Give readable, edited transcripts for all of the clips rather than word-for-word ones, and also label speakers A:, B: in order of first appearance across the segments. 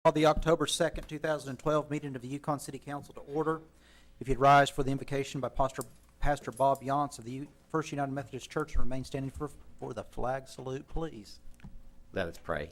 A: Call the October 2nd, 2012 meeting of the Yukon City Council to order. If you'd rise for the invocation by Pastor Bob Yance of the First United Methodist Church and remain standing for the flag salute, please.
B: Let us pray.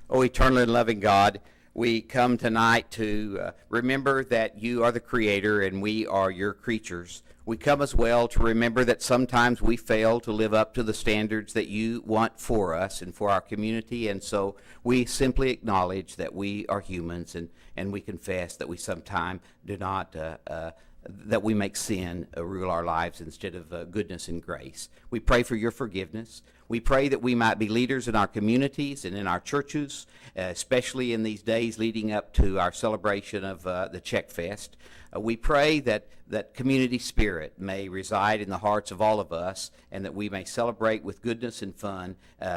B: Oh, eternal and loving God, we come tonight to remember that you are the Creator and we are your creatures. We come as well to remember that sometimes we fail to live up to the standards that you want for us and for our community, and so we simply acknowledge that we are humans, and we confess that we sometimes do not, that we make sin rule our lives instead of goodness and grace. We pray for your forgiveness. We pray that we might be leaders in our communities and in our churches, especially in these days leading up to our celebration of the Czech Fest. We pray that community spirit may reside in the hearts of all of us, and that we may celebrate with goodness and fun,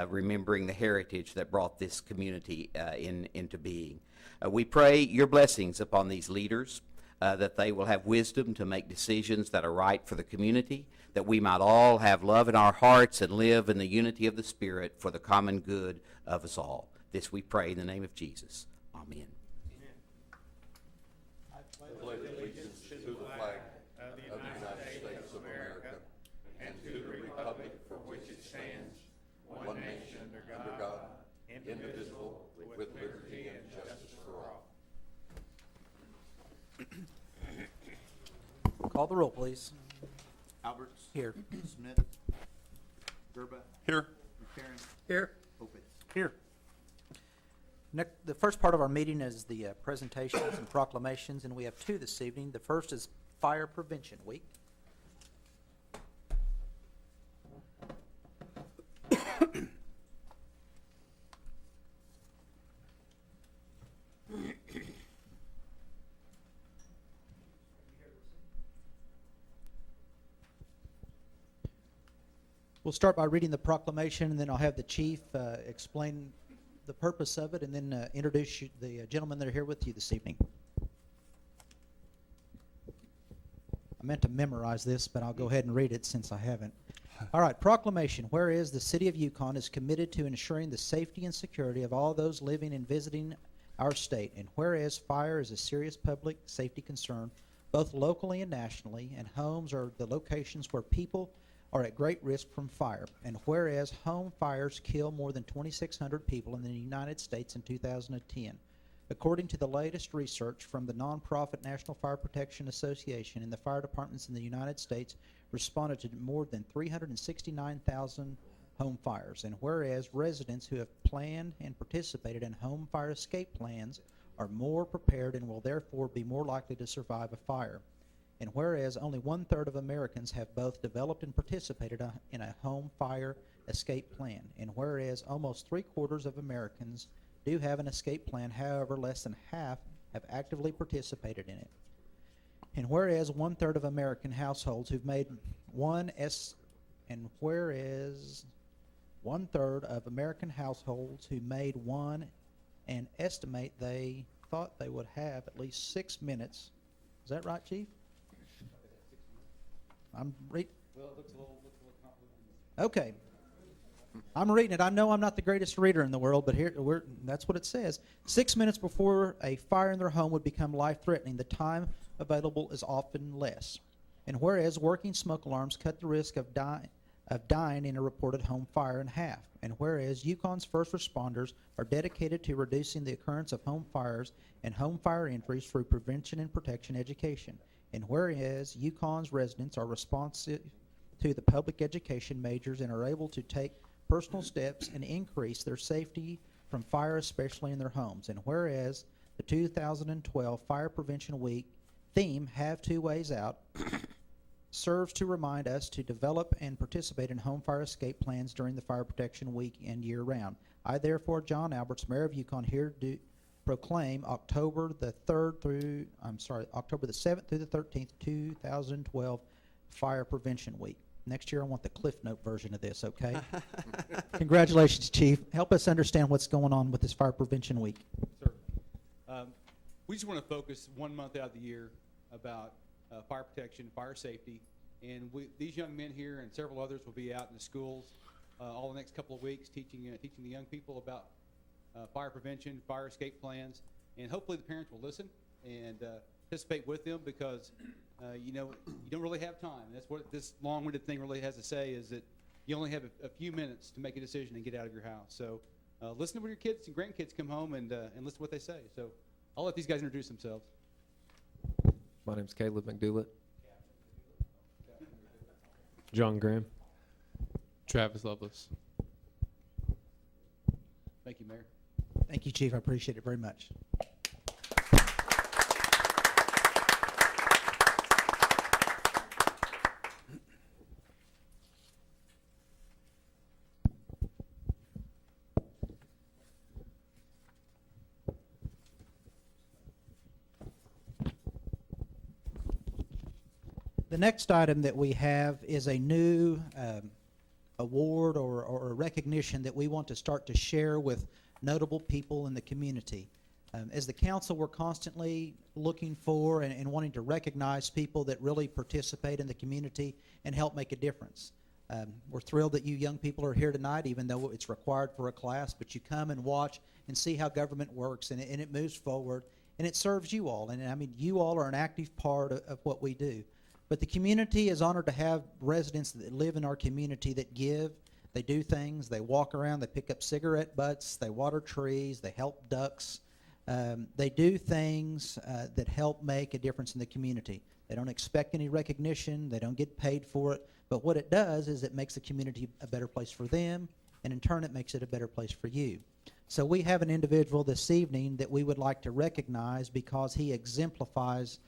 B: remembering the heritage that brought this community into being. We pray your blessings upon these leaders, that they will have wisdom to make decisions that are right for the community, that we might all have love in our hearts and live in the unity of the Spirit for the common good of us all. This we pray in the name of Jesus. Amen.
C: I pledge allegiance to the flag of the United States of America and to the republic for which it stands, one nation under God, indivisible, with liberty and justice for all.
A: Call the roll, please.
D: Alberts.
A: Here.
D: Smith. Gerba.
C: Here.
D: McCarron.
A: Here.
D: Opitz.
A: Here. The first part of our meeting is the presentations and proclamations, and we have two this evening. The first is Fire Prevention Week. We'll start by reading the proclamation, and then I'll have the chief explain the purpose of it, and then introduce the gentlemen that are here with you this evening. I meant to memorize this, but I'll go ahead and read it since I haven't. All right, proclamation. Whereas the city of Yukon is committed to ensuring the safety and security of all those living and visiting our state, and whereas fire is a serious public safety concern, both locally and nationally, and homes are the locations where people are at great risk from fire, and whereas home fires kill more than 2,600 people in the United States in 2010. According to the latest research from the nonprofit National Fire Protection Association, and the fire departments in the United States responded to more than 369,000 home fires, and whereas residents who have planned and participated in home fire escape plans are more prepared and will therefore be more likely to survive a fire. And whereas only 1/3 of Americans have both developed and participated in a home fire escape plan, and whereas almost 3/4 of Americans do have an escape plan, however, less than half have actively participated in it. And whereas 1/3 of American households who've made whereas 1/3 of American households who made one and estimate they thought they would have at least 6 minutes. Is that right, Chief? Well, it looks a little complicated. Okay. I'm reading it. I know I'm not the greatest reader in the world, but that's what it says. 6 minutes before a fire in their home would become life-threatening, the time available is often less. And whereas working smoke alarms cut the risk of dying in a reported home fire in half. And whereas Yukon's first responders are dedicated to reducing the occurrence of home fires and home fire injuries through prevention and protection education. And whereas Yukon's residents are responsive to the public education majors and are able to take personal steps and increase their safety from fire, especially in their homes. And whereas the 2012 Fire Prevention Week theme, Have Two Ways Out, serves to remind us to develop and participate in home fire escape plans during the Fire Protection Week and year-round. I therefore, John Alberts, Mayor of Yukon, here do proclaim October the 7th through the 13th, 2012 Fire Prevention Week. Next year I want the Cliff Note version of this, okay? Congratulations, Chief. Help us understand what's going on with this Fire Prevention Week.
E: Sir, we just want to focus 1 month out of the year about fire protection, fire safety, and these young men here and several others will be out in the schools all the next couple of weeks teaching the young people about fire prevention, fire escape plans, And hopefully the parents will listen and participate with them because, you know, you don't really have time. That's what this long-winded thing really has to say, is that you only have a few minutes to make a decision and get out of your house. So listen to when your kids and grandkids come home and listen to what they say. So I'll let these guys introduce themselves.
F: My name's Caleb McDoulet. John Graham.
G: Travis Lovelace.
E: Thank you, Mayor.
A: Thank you, Chief. I appreciate it very much. The next item that we have is a new award or a recognition that we want to start to share with notable people in the community. As the council, we're constantly looking for and wanting to recognize people that really participate in the community and help make a difference. We're thrilled that you young people are here tonight, even though it's required for a class, but you come and watch and see how government works, and it moves forward, and it serves you all. And I mean, you all are an active part of what we do. But the community is honored to have residents that live in our community that give. They do things. They walk around. They pick up cigarette butts. They water trees. They help ducks. They do things that help make a difference in the community. They don't expect any recognition. They don't get paid for it. But what it does is it makes the community a better place for them, and in turn it makes it a better place for you. So we have an individual this evening that we would like to recognize because he exemplifies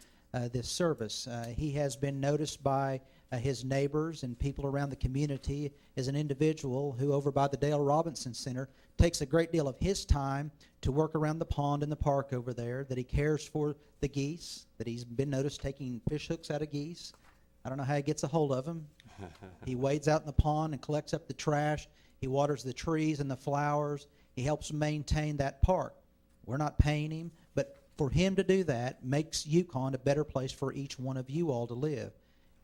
A: this service. He has been noticed by his neighbors and people around the community as an individual who, over by the Dale Robinson Center, takes a great deal of his time to work around the pond in the park over there, that he cares for the geese, that he's been noticed taking fish hooks out of geese. I don't know how he gets a hold of them. He wades out in the pond and collects up the trash. He waters the trees and the flowers. He helps maintain that park. We're not paying him, but for him to do that makes Yukon a better place for each one of you all to live.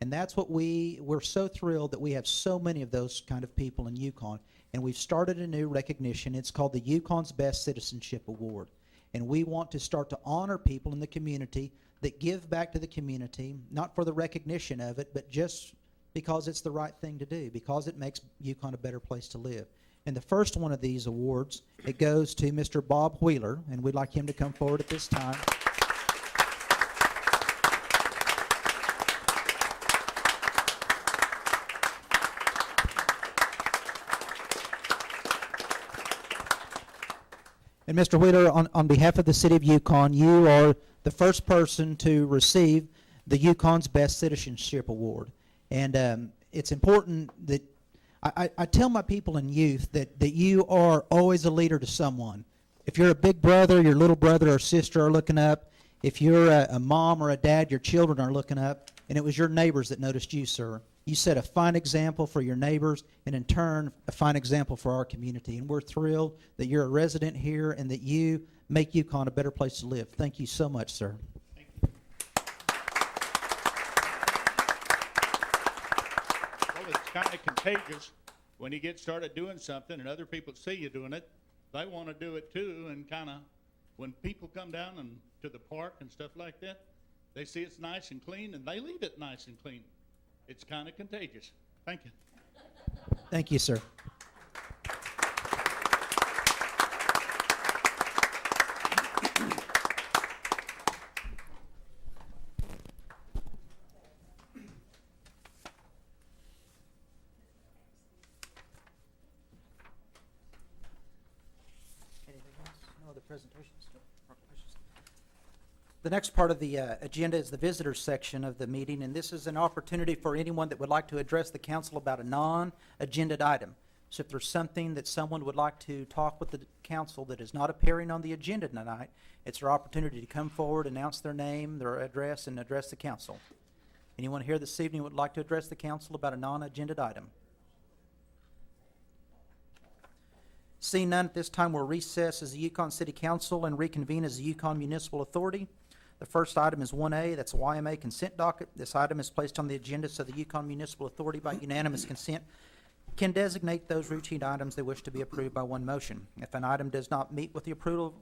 A: And that's what we're so thrilled that we have so many of those kind of people in Yukon. And we've started a new recognition. It's called the Yukon's Best Citizenship Award. And we want to start to honor people in the community that give back to the community, not for the recognition of it, but just because it's the right thing to do, because it makes Yukon a better place to live. And the first one of these awards, it goes to Mr. Bob Wheeler, and we'd like him to come forward at this time. And Mr. Wheeler, on behalf of the City of Yukon, you are the first person to receive the Yukon's Best Citizenship Award. And it's important that I tell my people and youth that you are always a leader to someone. If you're a big brother, your little brother or sister are looking up. If you're a mom or a dad, your children are looking up. And it was your neighbors that noticed you, sir. You set a fine example for your neighbors, and in turn, a fine example for our community. And we're thrilled that you're a resident here and that you make Yukon a better place to live. Thank you so much, sir.
H: Thank you. Well, it's kind of contagious when you get started doing something and other people see you doing it. They want to do it too, and kind of when people come down and to the park and stuff like that, they see it's nice and clean, and they leave it nice and clean. It's kind of contagious. Thank you.
A: Thank you, sir. Anything else? No other presentations? The next part of the agenda is the visitors section of the meeting, and this is an opportunity for anyone that would like to address the council about a non-agenda item. So if there's something that someone would like to talk with the council that is not appearing on the agenda tonight, it's their opportunity to come forward, announce their name, their address, and address the council. Anyone here this evening would like to address the council about a non-agenda item? Seeing none at this time, we'll recess as the Yukon City Council and reconvene as the Yukon Municipal Authority. The first item is 1A, that's a YMA consent docket. This item is placed on the agenda so the Yukon Municipal Authority, by unanimous consent, can designate those routine items they wish to be approved by one motion. If an item does not meet with the approval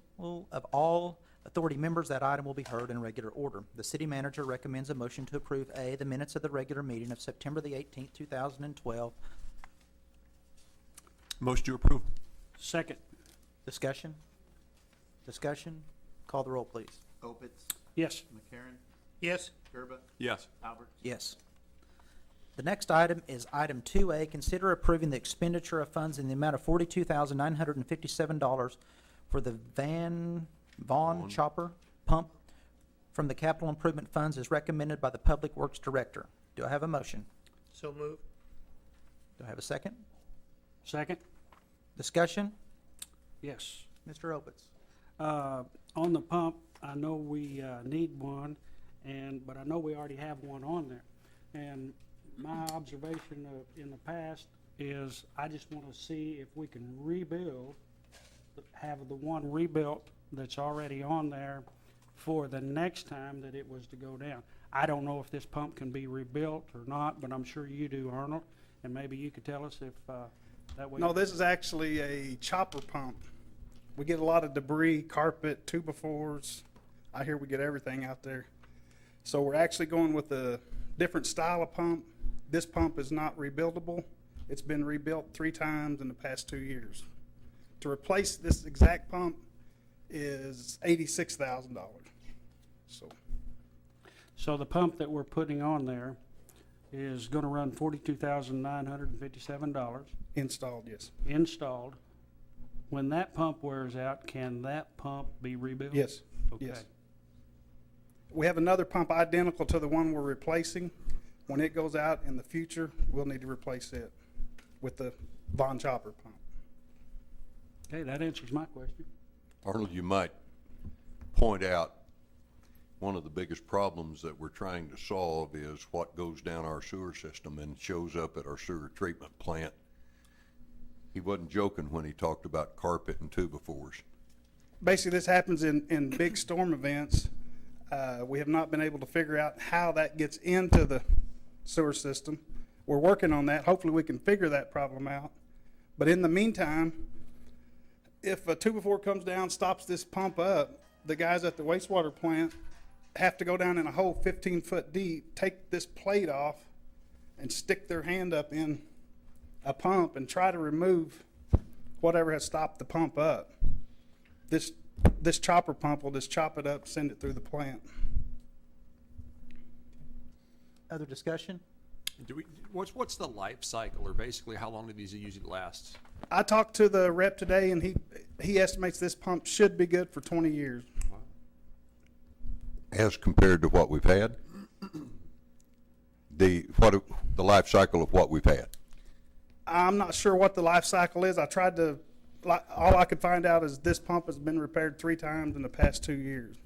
A: of all Authority members, that item will be heard in regular order. The city manager recommends a motion to approve A, the minutes of the regular meeting of September the 18th, 2012.
D: Motion to approve.
I: Second.
A: Discussion? Discussion? Call the roll, please.
D: Opitz.
I: Yes.
D: McCarron.
I: Yes.
D: Gerba.
C: Yes.
D: Alberts.
A: Yes. The next item is item 2A, consider approving the expenditure of funds in the amount of $42,957 for the Vaughn chopper pump from the capital improvement funds as recommended by the Public Works Director. Do I have a motion?
I: So move.
A: Do I have a second?
I: Second.
A: Discussion?
I: Yes.
A: Mr. Opitz.
I: On the pump, I know we need one, but I know we already have one on there. And my observation in the past is I just want to see if we can rebuild, have the one rebuilt that's already on there for the next time that it was to go down. I don't know if this pump can be rebuilt or not, but I'm sure you do, Arnold, and maybe you could tell us if that way.
J: No, this is actually a chopper pump. We get a lot of debris, carpet, 2x4s. I hear we get everything out there. So we're actually going with a different style of pump. This pump is not rebuildable. It's been rebuilt 3 times in the past 2 years. To replace this exact pump is $86,000.
I: So the pump that we're putting on there is going to run $42,957
J: Installed, yes.
I: installed. When that pump wears out, can that pump be rebuilt?
J: Yes,
I: Okay.
J: yes. We have another pump identical to the one we're replacing. When it goes out in the future, we'll need to replace it with the Von Chopper pump.
I: Okay, that answers my question.
C: Arnold, you might point out one of the biggest problems that we're trying to solve is what goes down our sewer system and shows up at our sewer treatment plant. He wasn't joking when he talked about carpet and 2x4s.
J: Basically, this happens in big storm events. We have not been able to figure out how that gets into the sewer system. We're working on that. Hopefully we can figure that problem out. But in the meantime, if a 2x4 comes down, stops this pump up, the guys at the wastewater plant have to go down in a hole 15 foot deep, take this plate off, and stick their hand up in a pump and try to remove whatever has stopped the pump up. This chopper pump will just chop it up, send it through the plant.
A: Other discussion?
D: What's the life cycle, or basically how long do these usually last?
J: I talked to the rep today, and he estimates this pump should be good for 20 years.
C: As compared to what we've had? The life cycle of what we've had?
J: I'm not sure what the life cycle is. All I could find out is this pump has been repaired 3 times in the past 2 years.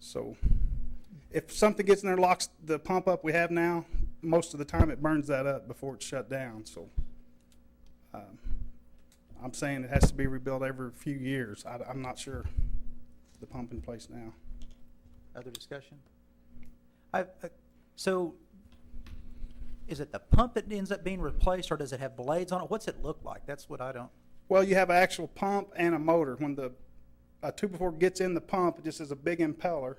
J: So if something gets in there, locks the pump up we have now, most of the time it burns that up before it's shut down. So I'm saying it has to be rebuilt every few years. I'm not sure the pump in place now.
A: Other discussion? So is it the pump that ends up being replaced, or does it have blades on it? What's it look like? That's what I don't.
J: Well, you have an actual pump and a motor. When a 2x4 gets in the pump, it just has a big impeller.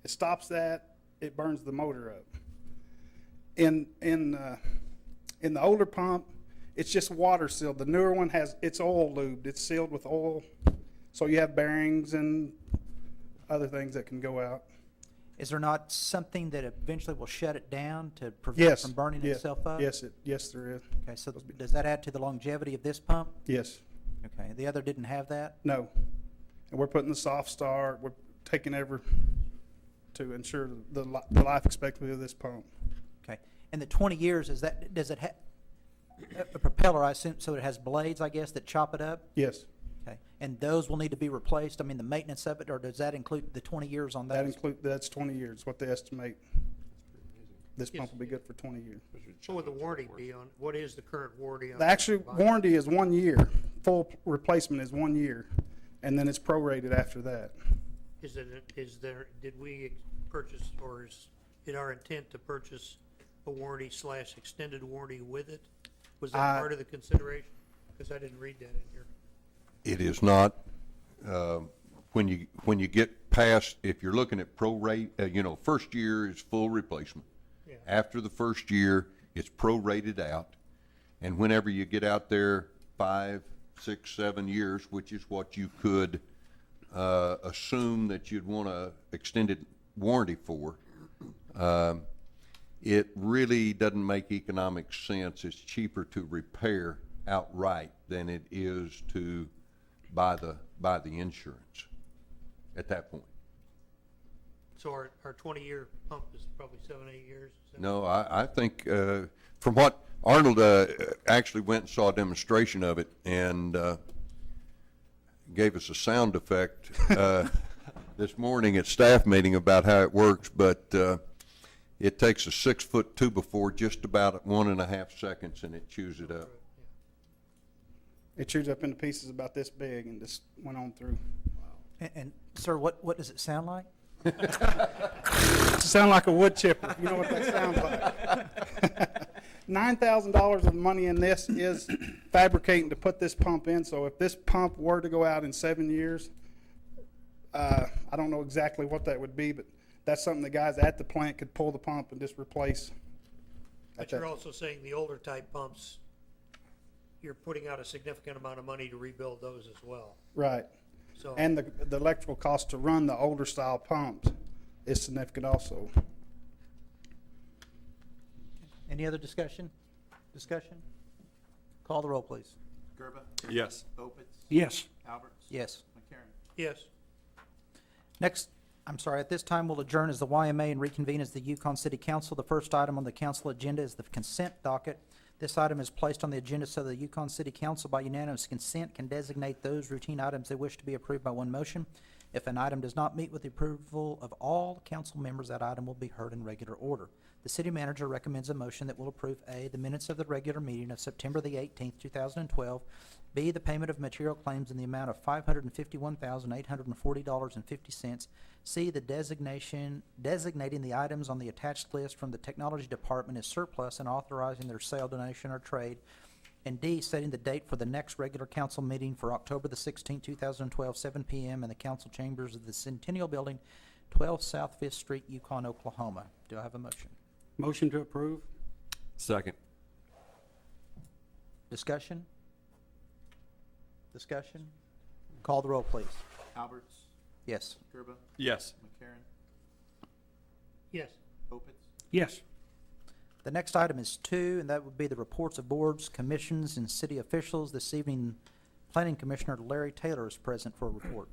J: It stops that, it burns the motor up. In the older pump, it's just water sealed. The newer one it's oil lubed. It's sealed with oil, so you have bearings and other things that can go out.
A: Is there not something that eventually will shut it down to prevent it from burning itself up?
J: Yes, there is.
A: Okay, so does that add to the longevity of this pump?
J: Yes.
A: Okay, the other didn't have that?
J: No. And we're putting the soft start. We're taking to ensure the life expectancy of this pump.
A: Okay, and the 20 years, does it have a propeller, I assume, so it has blades, I guess, that chop it up?
J: Yes.
A: Okay, and those will need to be replaced? I mean, the maintenance of it, or does that include the 20 years on that?
J: That's 20 years, what they estimate. This pump will be good for 20 years.
K: What would the warranty be on, what is the current warranty on?
J: The actual warranty is 1 year. Full replacement is 1 year, and then it's prorated after that.
K: Did we purchase, or is it our intent to purchase a warranty / extended warranty with it? Was that part of the consideration? Because I didn't read that in here.
C: It is not. when you get past, if you're looking at prorate, first year is full replacement.
K: Yeah.
C: After the first year, it's prorated out. And whenever you get out there 5, 6, 7 years, which is what you could assume that you'd want a extended warranty for, it really doesn't make economic sense. It's cheaper to repair outright than it is to buy the insurance at that point.
K: So our 20-year pump is probably 7, 8 years? Is that-
C: No, I think, from what Arnold actually went and saw a demonstration of it and gave us a sound effect this morning at staff meeting about how it works, but it takes a 6-foot 2x4 just about 1.5 seconds, and it chews it up.
J: It chews up into pieces about this big and just went on through.
A: And sir, what does it sound like?
J: Sound like a wood chipper. You know what that sounds like. $9,000 of money in this is fabricating to put this pump in. So if this pump were to go out in 7 years, I don't know exactly what that would be, but that's something the guys at the plant could pull the pump and just replace.
K: But you're also saying the older type pumps, you're putting out a significant amount of money to rebuild those as well.
J: Right.
K: So,
J: And the electrical cost to run the older style pumps is significant also.
A: Any other discussion? Call the roll, please.
L: Gerba,
D: Yes.
L: Opitz,
I: Yes.
L: Alberts,
A: Yes.
L: McCarron.
K: yes,
A: Next, at this time we'll adjourn as the YMA and reconvene as the Yukon City Council. The first item on the council agenda is the consent docket. This item is placed on the agenda so the Yukon City Council by unanimous consent can designate those routine items they wish to be approved by one motion. If an item does not meet with the approval of all council members, that item will be heard in regular order. The city manager recommends a motion that will approve A, the minutes of the regular meeting of September the 18th, 2012, B, the payment of material claims in the amount of $551,840.50, C, the designating the items on the attached list from the technology department as surplus and authorizing their sale, donation, or trade, and D, setting the date for the next regular council meeting for October the 16th, 2012, 7 p.m. in the council chambers of the Centennial Building, 12 South 5th Street, Yukon, Oklahoma. Do I have a motion?
I: Motion to approve?
D: Second.
A: Discussion? Call the roll, please.
L: Alberts,
A: Yes.
L: Gerba,
D: Yes.
L: McCarron,
K: yes.
L: Opitz,
I: Yes.
A: The next item is 2, and that would be the reports of boards, commissions, and city officials. This evening, Planning Commissioner Larry Taylor is present for a report.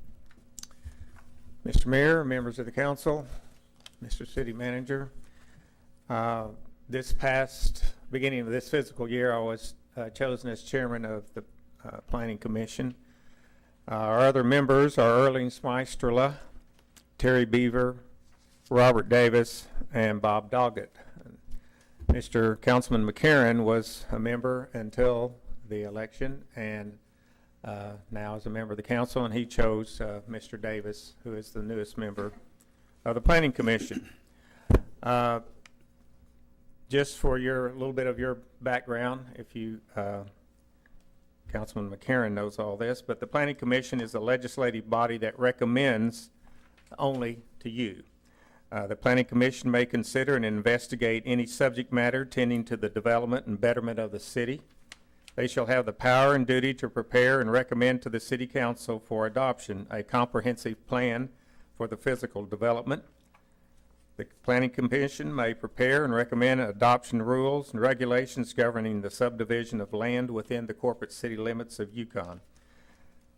M: Mr. Mayor, members of the council, Mr. City Manager, this past beginning of this fiscal year, I was chosen as chairman of the Planning Commission. Our other members are Erling Smeisterla, Terry Beaver, Robert Davis, and Bob Doggett. Mr. Councilman McCarron was a member until the election, and now is a member of the council, and he chose Mr. Davis, who is the newest member of the Planning Commission. Just for a little bit of your background, if you Councilman McCarron knows all this, but the Planning Commission is a legislative body that recommends only to you. The Planning Commission may consider and investigate any subject matter tending to the development and betterment of the city. They shall have the power and duty to prepare and recommend to the City Council for adoption a comprehensive plan for the physical development. The Planning Commission may prepare and recommend adoption rules and regulations governing the subdivision of land within the corporate city limits of Yukon.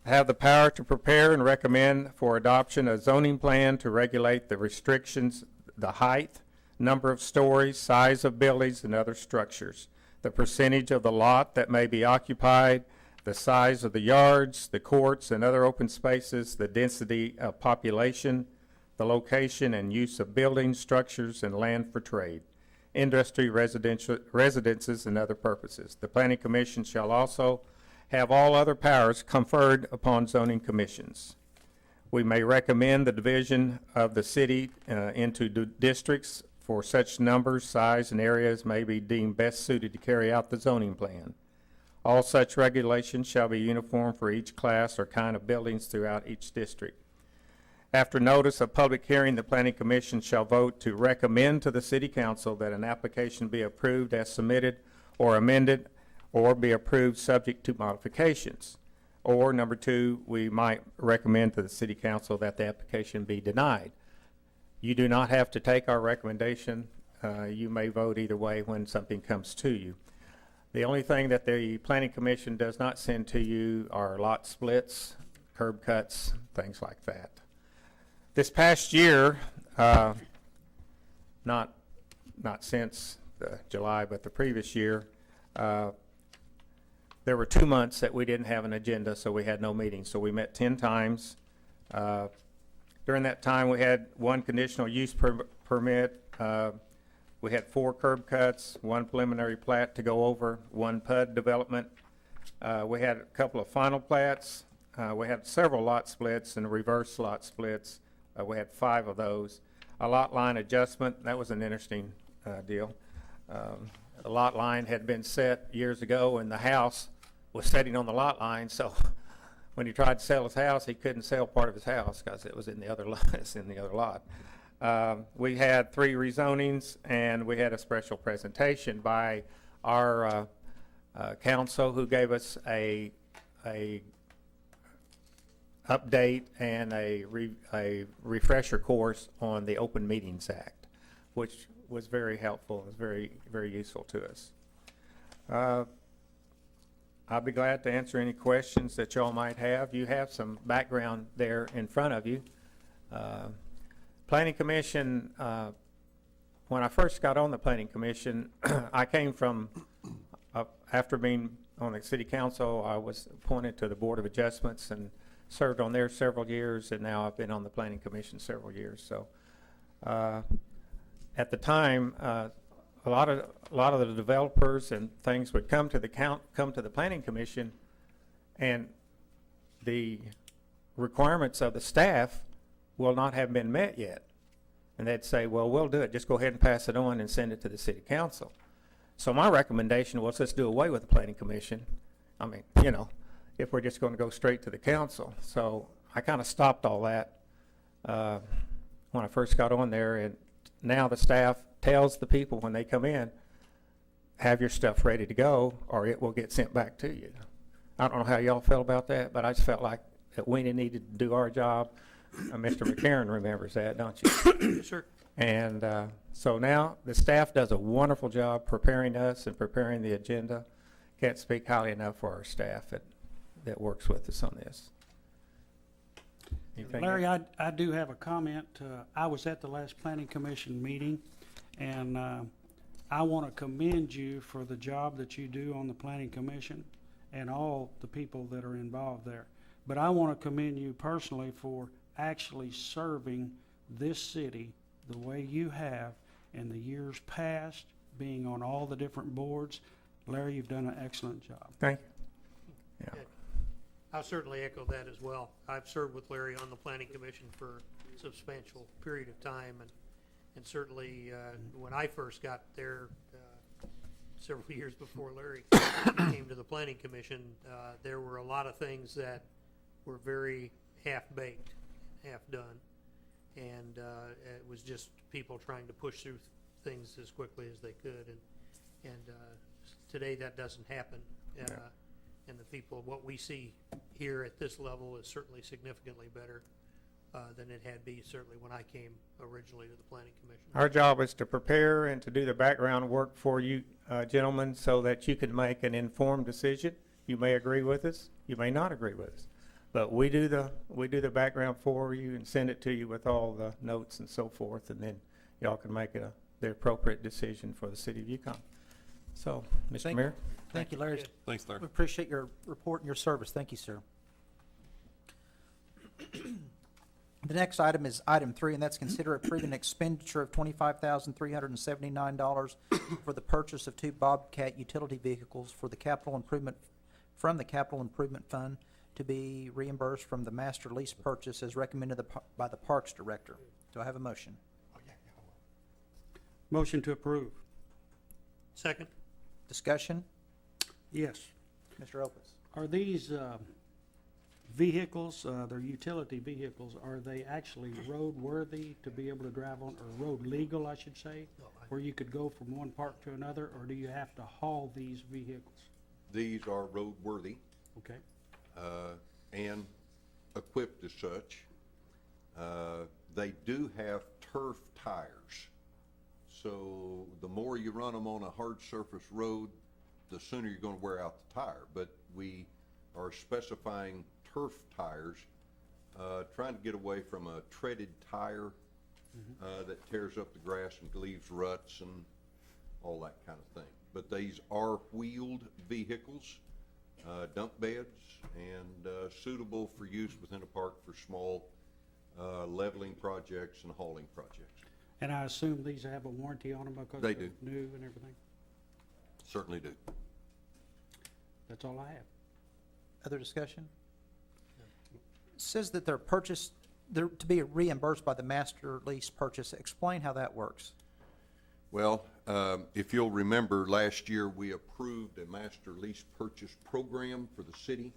M: Have the power to prepare and recommend for adoption a zoning plan to regulate the restrictions, the height, number of stories, size of buildings and other structures, the percentage of the lot that may be occupied, the size of the yards, the courts and other open spaces, the density of population, the location and use of buildings, structures, and land for trade, industry, residences, and other purposes. The Planning Commission shall also have all other powers conferred upon zoning commissions. We may recommend the division of the city into districts for such numbers, size, and areas may be deemed best suited to carry out the zoning plan. All such regulations shall be uniform for each class or kind of buildings throughout each district. After notice of public hearing, the Planning Commission shall vote to recommend to the City Council that an application be approved as submitted or amended, or be approved subject to modifications. Or number two, we might recommend to the City Council that the application be denied. You do not have to take our recommendation. You may vote either way when something comes to you. The only thing that the Planning Commission does not send to you are lot splits, curb cuts, things like that. This past year, not since July, but the previous year, there were 2 months that we didn't have an agenda, so we had no meetings. So we met 10 times. During that time, we had 1 conditional use permit. We had 4 curb cuts, 1 preliminary plat to go over, 1 PUD development. We had a couple of final plats. We had several lot splits and reverse lot splits. We had 5 of those. A lot line adjustment, that was an interesting deal. The lot line had been set years ago, and the house was sitting on the lot line, so when he tried to sell his house, he couldn't sell part of his house because it was in the other lot. It's in the other lot. We had 3 rezonings, and we had a special presentation by our council, who gave us a update and a refresher course on the Open Meetings Act, which was very helpful. It was very, very useful to us. I'll be glad to answer any questions that y'all might have. You have some background there in front of you. Planning Commission, when I first got on the Planning Commission, I came from, after being on the City Council, I was appointed to the Board of Adjustments and served on there several years, and now I've been on the Planning Commission several years. So at the time, a lot of the developers and things would come to the Planning Commission, and the requirements of the staff will not have been met yet. And they'd say, well, we'll do it. Just go ahead and pass it on and send it to the City Council. So my recommendation was, let's do away with the Planning Commission. I mean, you know, if we're just going to go straight to the council. So I kind of stopped all that when I first got on there, and now the staff tells the people when they come in, have your stuff ready to go, or it will get sent back to you. I don't know how y'all felt about that, but I just felt like that we needed to do our job. Mr. McCarron remembers that, don't you?
K: Yes, sir.
M: And so now the staff does a wonderful job preparing us and preparing the agenda. Can't speak highly enough for our staff that works with us on this. Anything
I: Larry, I do have a comment. I was at the last Planning Commission meeting, and I want to commend you for the job that you do on the Planning Commission and all the people that are involved there. But I want to commend you personally for actually serving this city the way you have in the years past, being on all the different boards. Larry, you've done an excellent job.
M: Thank you. Yeah.
K: I'll certainly echo that as well. I've served with Larry on the Planning Commission for a substantial period of time, and certainly when I first got there several years before Larry came to the Planning Commission, there were a lot of things that were very half-baked, half-done, and it was just people trying to push through things as quickly as they could, and today that doesn't happen. And the people, what we see here at this level is certainly significantly better than it had been certainly when I came originally to the Planning Commission.
M: Our job is to prepare and to do the background work for you gentlemen, so that you can make an informed decision. You may agree with us, you may not agree with us, but we do the background for you and send it to you with all the notes and so forth, and then y'all can make the appropriate decision for the city of Yukon. So, Mr. Mayor.
A: Thank you, Larry.
D: Thanks, Larry.
A: We appreciate your report and your service. Thank you, sir. The next item is item 3, and that's consider approving an expenditure of $25,379 for the purchase of 2 Bobcat utility vehicles for the capital improvement, from the Capital Improvement Fund, to be reimbursed from the master lease purchase as recommended by the Parks Director. Do I have a motion?
I: Motion to approve.
K: Second?
A: Discussion?
I: Yes.
A: Mr. Elpis.
I: Are these vehicles, they're utility vehicles, are they actually roadworthy to be able to drive on, or road legal, I should say? Where you could go from one park to another, or do you have to haul these vehicles?
C: These are roadworthy
I: Okay,
C: and equipped as such. They do have turf tires, so the more you run them on a hard surface road, the sooner you're going to wear out the tire. But we are specifying turf tires, trying to get away from a treaded tire that tears up the grass and leaves ruts and all that kind of thing. But these are wheeled vehicles, dump beds, and suitable for use within a park for small leveling projects and hauling projects.
I: and I assume these have a warranty on them because
C: They
I: they're
C: do.
I: new and everything?
C: Certainly do.
I: That's all I have.
A: Other discussion? It says that they're to be reimbursed by the master lease purchase. Explain how that works.
C: Well, if you'll remember, last year we approved a master lease purchase program for the city.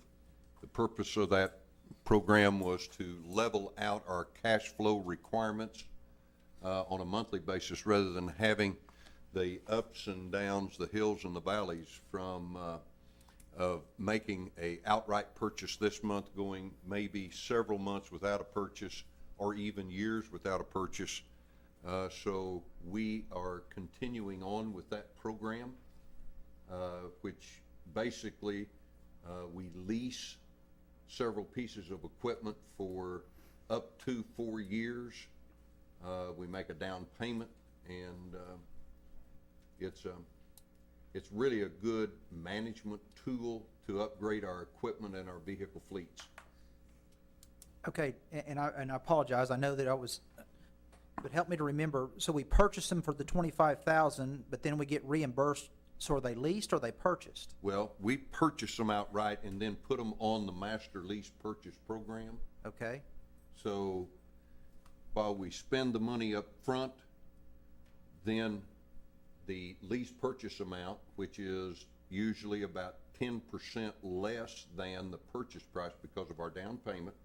C: The purpose of that program was to level out our cash flow requirements on a monthly basis rather than having the ups and downs, the hills and the valleys from of making a outright purchase this month, going maybe several months without a purchase or even years without a purchase. So we are continuing on with that program, which basically we lease several pieces of equipment for up to 4 years. We make a down payment, and it's really a good management tool to upgrade our equipment and our vehicle fleets.
A: Okay, and I apologize. I know that but help me to remember. So we purchased them for the $25,000, but then we get reimbursed. So are they leased or are they purchased?
C: Well, we purchase them outright and then put them on the master lease purchase program.
A: Okay,
C: So while we spend the money up front, then the lease purchase amount, which is usually about 10% less than the purchase price because of our down payment,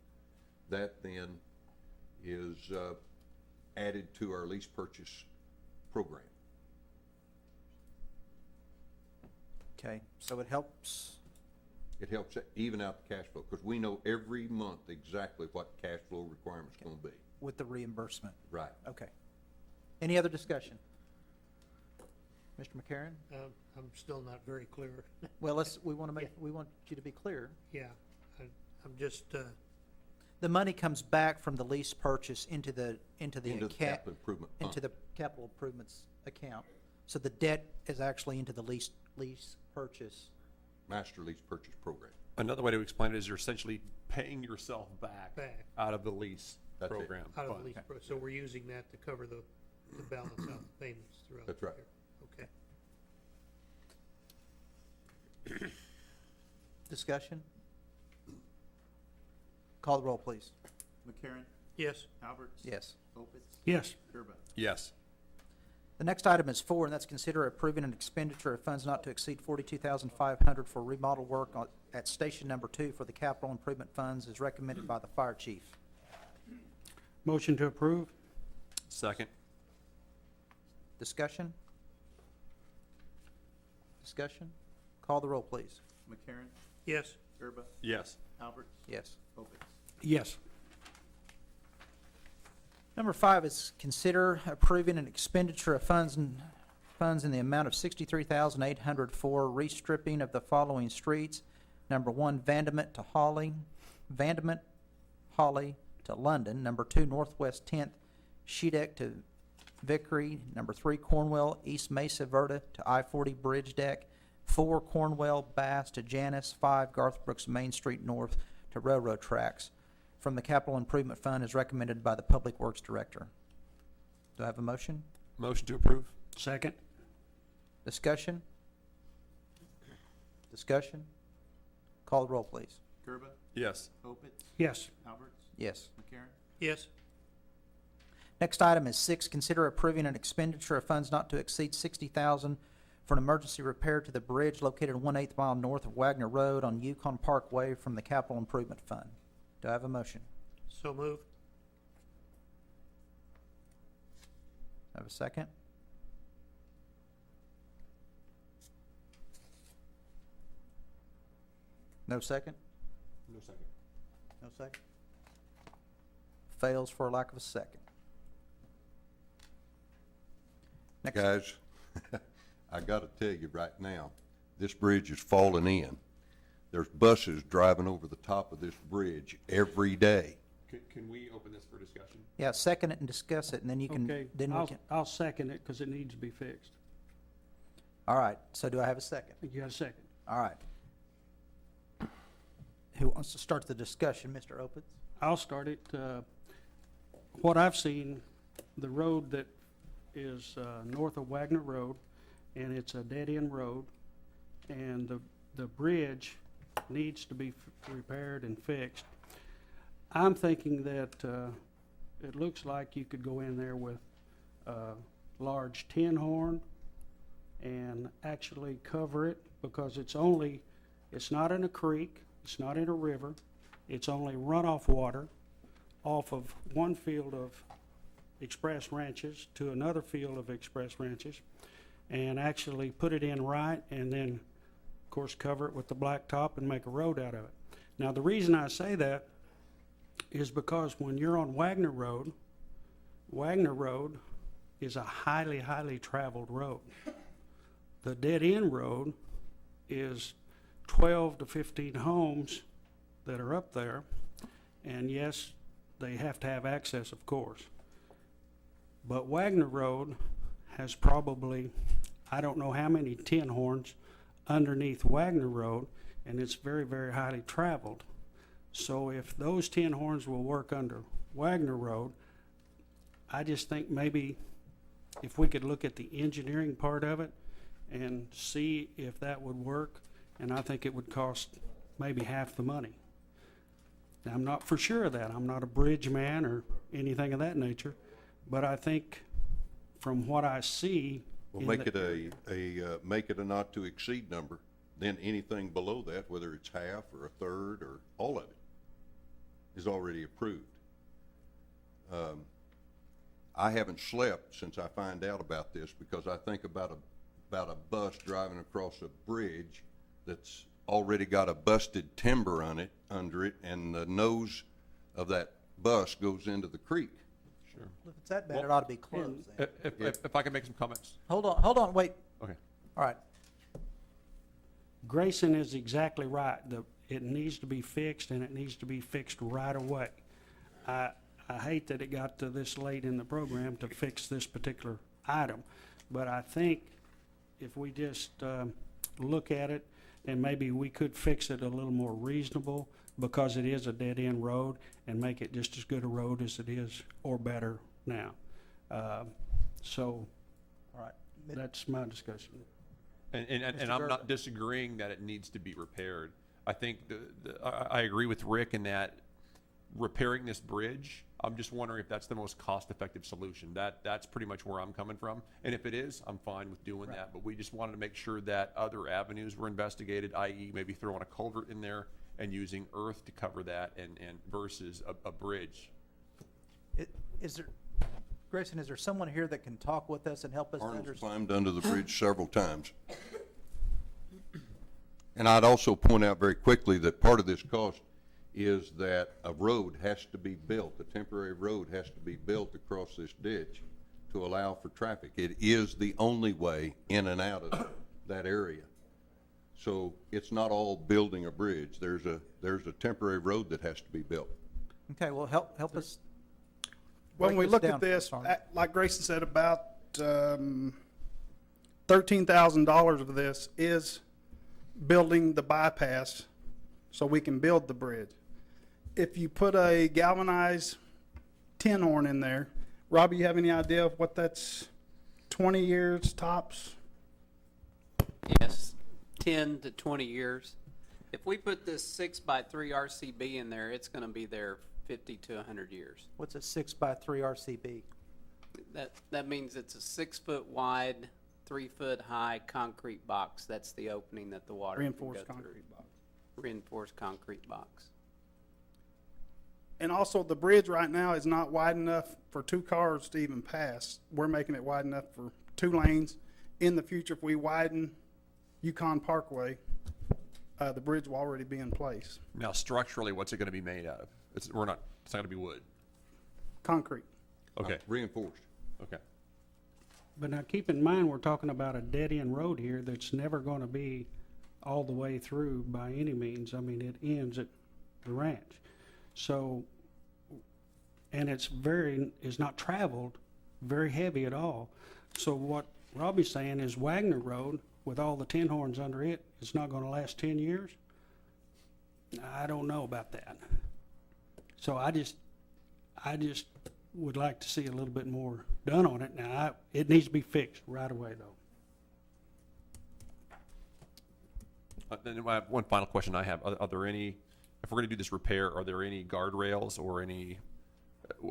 C: that then is added to our lease purchase program.
A: okay. So it helps.
C: It helps even out the cash flow because we know every month exactly what cash flow requirement's going to be.
A: With the reimbursement.
C: Right.
A: Okay. Any other discussion? Mr. McCarron?
K: I'm still not very clear.
A: Well, we want you to be clear.
K: Yeah, I'm just,
A: The money comes back from the lease purchase into the
C: capital improvement fund.
A: into the capital improvements account. So the debt is actually into the lease purchase.
C: Master lease purchase program.
D: Another way to explain it is you're essentially paying yourself back
K: Back.
D: out of the lease
C: That's it.
D: program.
K: out of
D: fund.
K: the lease, so we're using that to cover the balance out the payments throughout the
C: That's right.
K: year. Okay.
A: Discussion? Call the roll, please.
L: McCarron.
K: Yes.
L: Alberts.
A: Yes.
L: Opitz.
I: Yes.
L: Gerba.
D: Yes.
A: The next item is 4, and that's consider approving an expenditure of funds not to exceed $42,500 for remodel work at Station Number 2 for the capital improvement funds as recommended by the fire chief.
I: Motion to approve?
D: Second.
A: Discussion? Discussion? Call the roll, please.
L: McCarron.
K: Yes.
L: Gerba.
D: Yes.
L: Alberts.
A: Yes.
L: Opitz.
I: Yes.
A: Number 5 is consider approving an expenditure of funds in the amount of $63,800 for restripping of the following streets. Number 1, Vandament Holly to London. Number 2, Northwest 10th, Shedeck to Vickery. Number 3, Cornwell, East Mesa Verde to I-40 Bridge Deck. 4, Cornwell, Bass to Janus. 5, Garth Brooks Main Street North to railroad tracks. From the Capital Improvement Fund as recommended by the Public Works Director. Do I have a motion?
D: Motion to approve.
I: Second?
A: Discussion? Discussion? Call the roll, please.
L: Gerba.
D: Yes.
L: Opitz.
I: Yes.
L: Alberts.
A: Yes.
L: McCarron.
K: Yes.
A: Next item is 6, consider approving an expenditure of funds not to exceed $60,000 for an emergency repair to the bridge located 1/8 mile north of Wagner Road on Yukon Parkway from the Capital Improvement Fund. Do I have a motion?
K: So move.
A: Have a second? No second?
D: No second.
A: No second? Fails for lack of a second. Next.
C: Guys, I gotta tell you right now, this bridge is falling in. There's buses driving over the top of this bridge every day.
D: Can we open this for discussion?
A: Yeah, second it and discuss it, and then you can,
I: Okay,
A: then we can.
I: I'll second it because it needs to be fixed.
A: All right, so do I have a second?
I: You got a second?
A: All right. Who wants to start the discussion, Mr. Opitz?
I: I'll start it. What I've seen, the road that is north of Wagner Road, and it's a dead-end road, and the bridge needs to be repaired and fixed. I'm thinking that it looks like you could go in there with a large tin horn and actually cover it, because it's not in a creek, it's not in a river, it's only runoff water off of one field of express ranches to another field of express ranches, and actually put it in right, and then, of course, cover it with the blacktop and make a road out of it. Now, the reason I say that is because when you're on Wagner Road is a highly, highly traveled road. The dead-end road is 12 to 15 homes that are up there, and yes, they have to have access, of course. But Wagner Road has probably, I don't know how many tin horns underneath Wagner Road, and it's very, very highly traveled. So if those tin horns will work under Wagner Road, I just think maybe if we could look at the engineering part of it and see if that would work, and I think it would cost maybe half the money. Now, I'm not for sure of that. I'm not a bridge man or anything of that nature, but I think from what I see.
C: Well, make it a not to exceed number. Then anything below that, whether it's half or a third or all of it, is already approved. I haven't slept since I find out about this, because I think about a bus driving across a bridge that's already got a busted timber on it, under it, and the nose of that bus goes into the creek.
D: Sure.
A: If it's that bad, it ought to be closed then.
D: If I can make some comments.
A: Hold on, wait.
D: Okay.
A: All right.
I: Grayson is exactly right. It needs to be fixed, and it needs to be fixed right away. I hate that it got to this late in the program to fix this particular item, but I think if we just look at it, and maybe we could fix it a little more reasonable, because it is a dead-end road, and make it just as good a road as it is, or better now. So,
A: All right.
I: that's my discussion.
D: And I'm not disagreeing that it needs to be repaired. I think I agree with Rick in that repairing this bridge, I'm just wondering if that's the most cost-effective solution. That's pretty much where I'm coming from. And if it is, I'm fine with doing that. But we just wanted to make sure that other avenues were investigated, i.e. maybe throwing a culvert in there and using earth to cover that, and versus a bridge.
A: Grayson, is there someone here that can talk with us and help us to
C: Arnold's
A: understand?
C: climbed under the bridge several times. And I'd also point out very quickly that part of this cost is that a road has to be built, a temporary road has to be built across this ditch to allow for traffic. It is the only way in and out of that area. So it's not all building a bridge. There's a temporary road that has to be built.
A: Okay, well, help us.
J: When we
A: break
J: look
A: down
J: at this,
A: for us.
J: like Grayson said, about $13,000 of this is building the bypass so we can build the bridge. If you put a galvanized tin horn in there, Robbie, you have any idea of what that's 20 years tops?
L: Yes, 10 to 20 years. If we put this 6x3 RCB in there, it's going to be there 50 to 100 years.
A: What's a 6x3 RCB?
L: That means it's a 6 foot wide, 3 foot high concrete box. That's the opening that the water
J: Reinforced
L: can go
J: concrete
L: through.
J: box.
L: Reinforced concrete box.
J: And also, the bridge right now is not wide enough for 2 cars to even pass. We're making it wide enough for 2 lanes. In the future, if we widen Yukon Parkway, the bridge will already be in place.
D: Now, structurally, what's it going to be made out of? It's not going to be wood.
J: Concrete.
D: Okay.
C: Reinforced.
D: Okay.
I: But now keep in mind, we're talking about a dead-end road here that's never going to be all the way through by any means. I mean, it ends at the ranch. So, and it's not traveled very heavy at all. So what Robbie's saying is Wagner Road, with all the tin horns under it, it's not going to last 10 years? I don't know about that. So I just would like to see a little bit more done on it. Now, it needs to be fixed right away, though.
D: Then I have one final question I have. Are there any, if we're going to do this repair, are there any guardrails or any,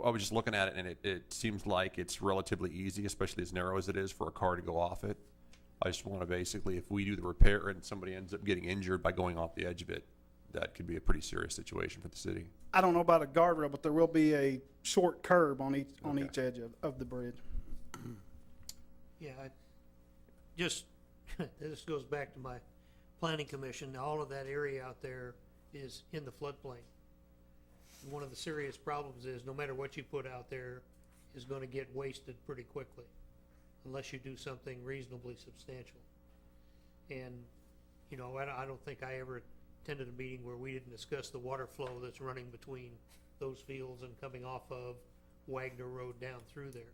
D: I was just looking at it and it seems like it's relatively easy, especially as narrow as it is, for a car to go off it. I just want to basically, if we do the repair and somebody ends up getting injured by going off the edge of it, that could be a pretty serious situation for the city.
J: I don't know about a guardrail, but there will be a short curb on each edge of the bridge.
K: Yeah, this goes back to my planning commission. All of that area out there is in the floodplain. And one of the serious problems is no matter what you put out there is going to get wasted pretty quickly unless you do something reasonably substantial. And, you know, I don't think I ever attended a meeting where we didn't discuss the water flow that's running between those fields and coming off of Wagner Road down through there.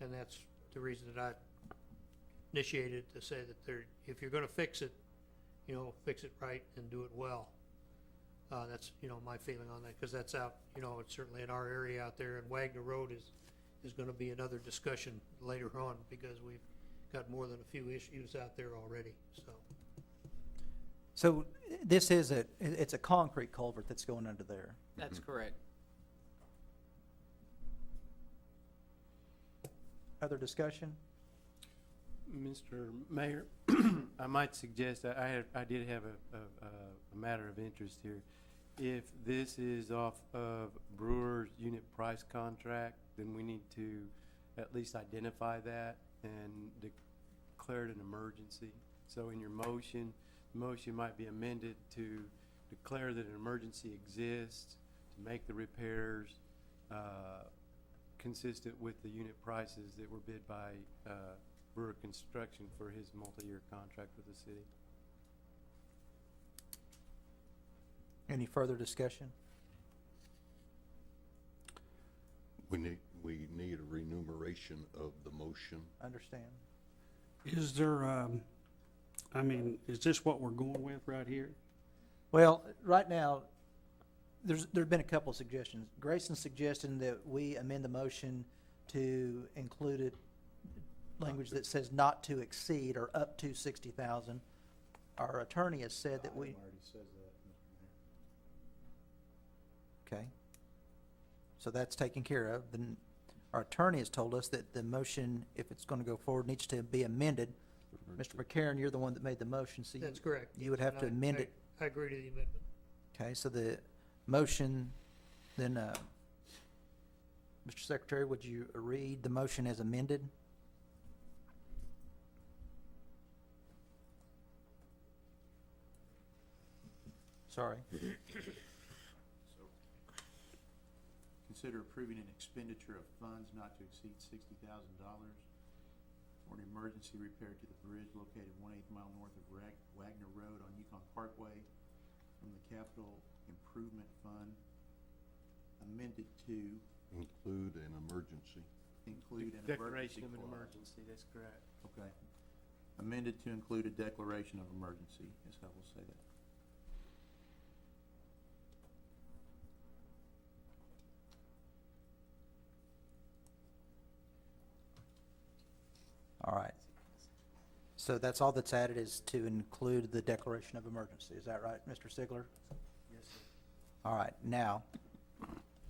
K: And that's the reason that I initiated to say that if you're going to fix it, you know, fix it right and do it well. That's, you know, my feeling on that, because that's out, you know, it's certainly in our area out there, and Wagner Road is going to be another discussion later on, because we've got more than a few issues out there already, so.
A: So this is it's a concrete culvert that's going under there.
L: That's correct.
A: Other discussion?
N: Mr. Mayor, I might suggest that I did have a matter of interest here. If this is off of Brewer's unit price contract, then we need to at least identify that and declare it an emergency. So in your motion, the motion might be amended to declare that an emergency exists, to make the repairs consistent with the unit prices that were bid by Brewer Construction for his multi-year contract with the city.
A: Any further discussion?
C: We need a remuneration of the motion.
A: Understand.
I: Is there, I mean, is this what we're going with right here?
A: Well, right now, there've been a couple of suggestions. Grayson's suggesting that we amend the motion to include it language that says not to exceed or up to 60,000. Our attorney has said that we.
O: Already says that, Mr. Mayor.
A: Okay. So that's taken care of. Then our attorney has told us that the motion, if it's going to go forward, needs to be amended. Mr. McCarron, you're the one that made the motion, so
K: That's correct.
A: you would have to amend it.
K: I agree to the amendment.
A: Okay, so the motion, then, Mr. Secretary, would you read the motion as amended? Sorry.
O: Consider approving an expenditure of funds not to exceed $60,000 for an emergency repair to the bridge located 1/8 mile north of Wagner Road on Yukon Parkway from the Capital Improvement Fund, amended to
C: Include an emergency.
O: include an
N: Declaration
O: emergency
N: of an
O: clause.
N: emergency, that's correct.
O: Okay. Amended to include a declaration of emergency, is how we'll say that.
A: All right. So that's all that's added, is to include the declaration of emergency. Is that right, Mr. Sigler?
O: Yes, sir.
A: All right. Now,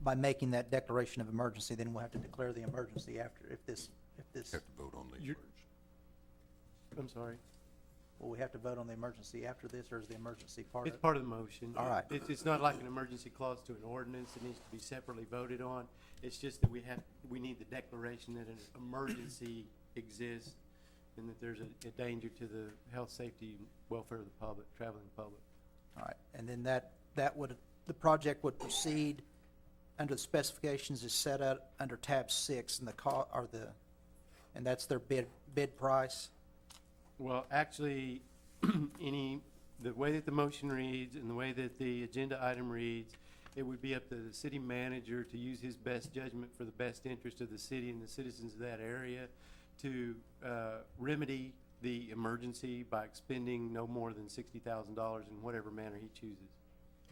A: by making that declaration of emergency, then we'll have to declare the emergency after, if this,
C: Have to vote on these
N: You're-
C: words.
N: I'm sorry.
A: Will we have to vote on the emergency after this, or is the emergency part of
N: It's
A: it?
N: part of the motion.
A: All right.
N: It's not like an emergency clause to an ordinance. It needs to be separately voted on. It's just that we need the declaration that an emergency exists and that there's a danger to the health, safety, and welfare of the public, traveling public.
A: All right, and then the project would proceed under the specifications is set out under tab 6, and and that's their bid price?
N: Well, actually, the way that the motion reads and the way that the agenda item reads, it would be up to the city manager to use his best judgment for the best interest of the city and the citizens of that area to remedy the emergency by expending no more than $60,000 in whatever manner he chooses.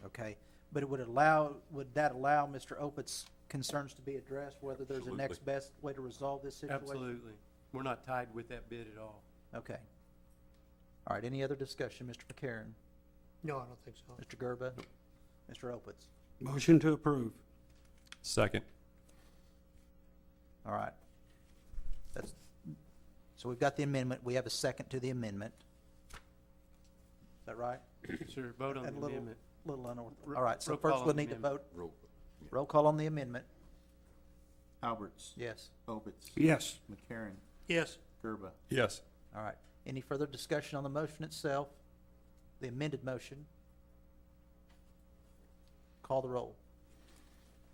A: Okay, but would that allow Mr. Opit's concerns to be addressed, whether there's a
D: Absolutely.
A: next best way to resolve this situation?
N: Absolutely. We're not tied with that bid at all.
A: Okay. All right, any other discussion, Mr. McCarron?
K: No, I don't think so.
A: Mr. Gerba? Mr. Opitz?
I: Motion to approve.
D: Second.
A: All right. So we've got the amendment, we have a second to the amendment. Is that right?
N: Sure, vote on the
A: And a little-
N: amendment.
A: Little unorthodox.
N: Ro-
A: All right, so
N: roll call
A: first
N: on
A: we'll
N: the
A: need to
N: amendment.
A: vote. Roll call on the amendment.
O: Alberts.
A: Yes.
O: Opitz.
I: Yes.
O: McCarron.
K: Yes.
O: Gerba.
D: Yes.
A: All right. Any further discussion on the motion itself? The amended motion? Call the roll.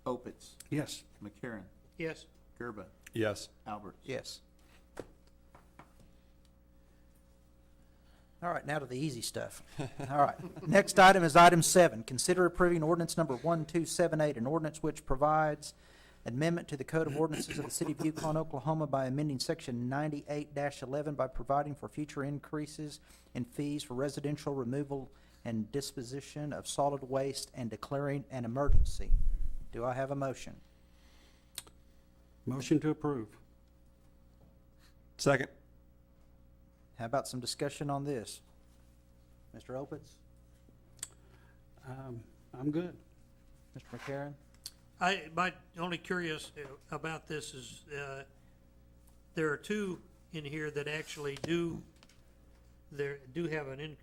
O: Opitz.
I: Yes.
O: McCarron.
K: Yes.
O: Gerba.
D: Yes.
O: Alberts.
A: Yes. All right, now to the easy stuff. All right. Next item is item 7. Consider approving ordinance number 1278, an ordinance which provides amendment to the Code of Ordinances of the City of Yukon, Oklahoma by amending section 98-11 by providing for future increases in fees for residential removal and disposition of solid waste and declaring an emergency. Do I have a motion?
I: Motion to approve.
D: Second.
A: How about some discussion on this? Mr. Opitz?
I: I'm good.
A: Mr. McCarron?
K: My only curious about this is, there are two in here that actually do have an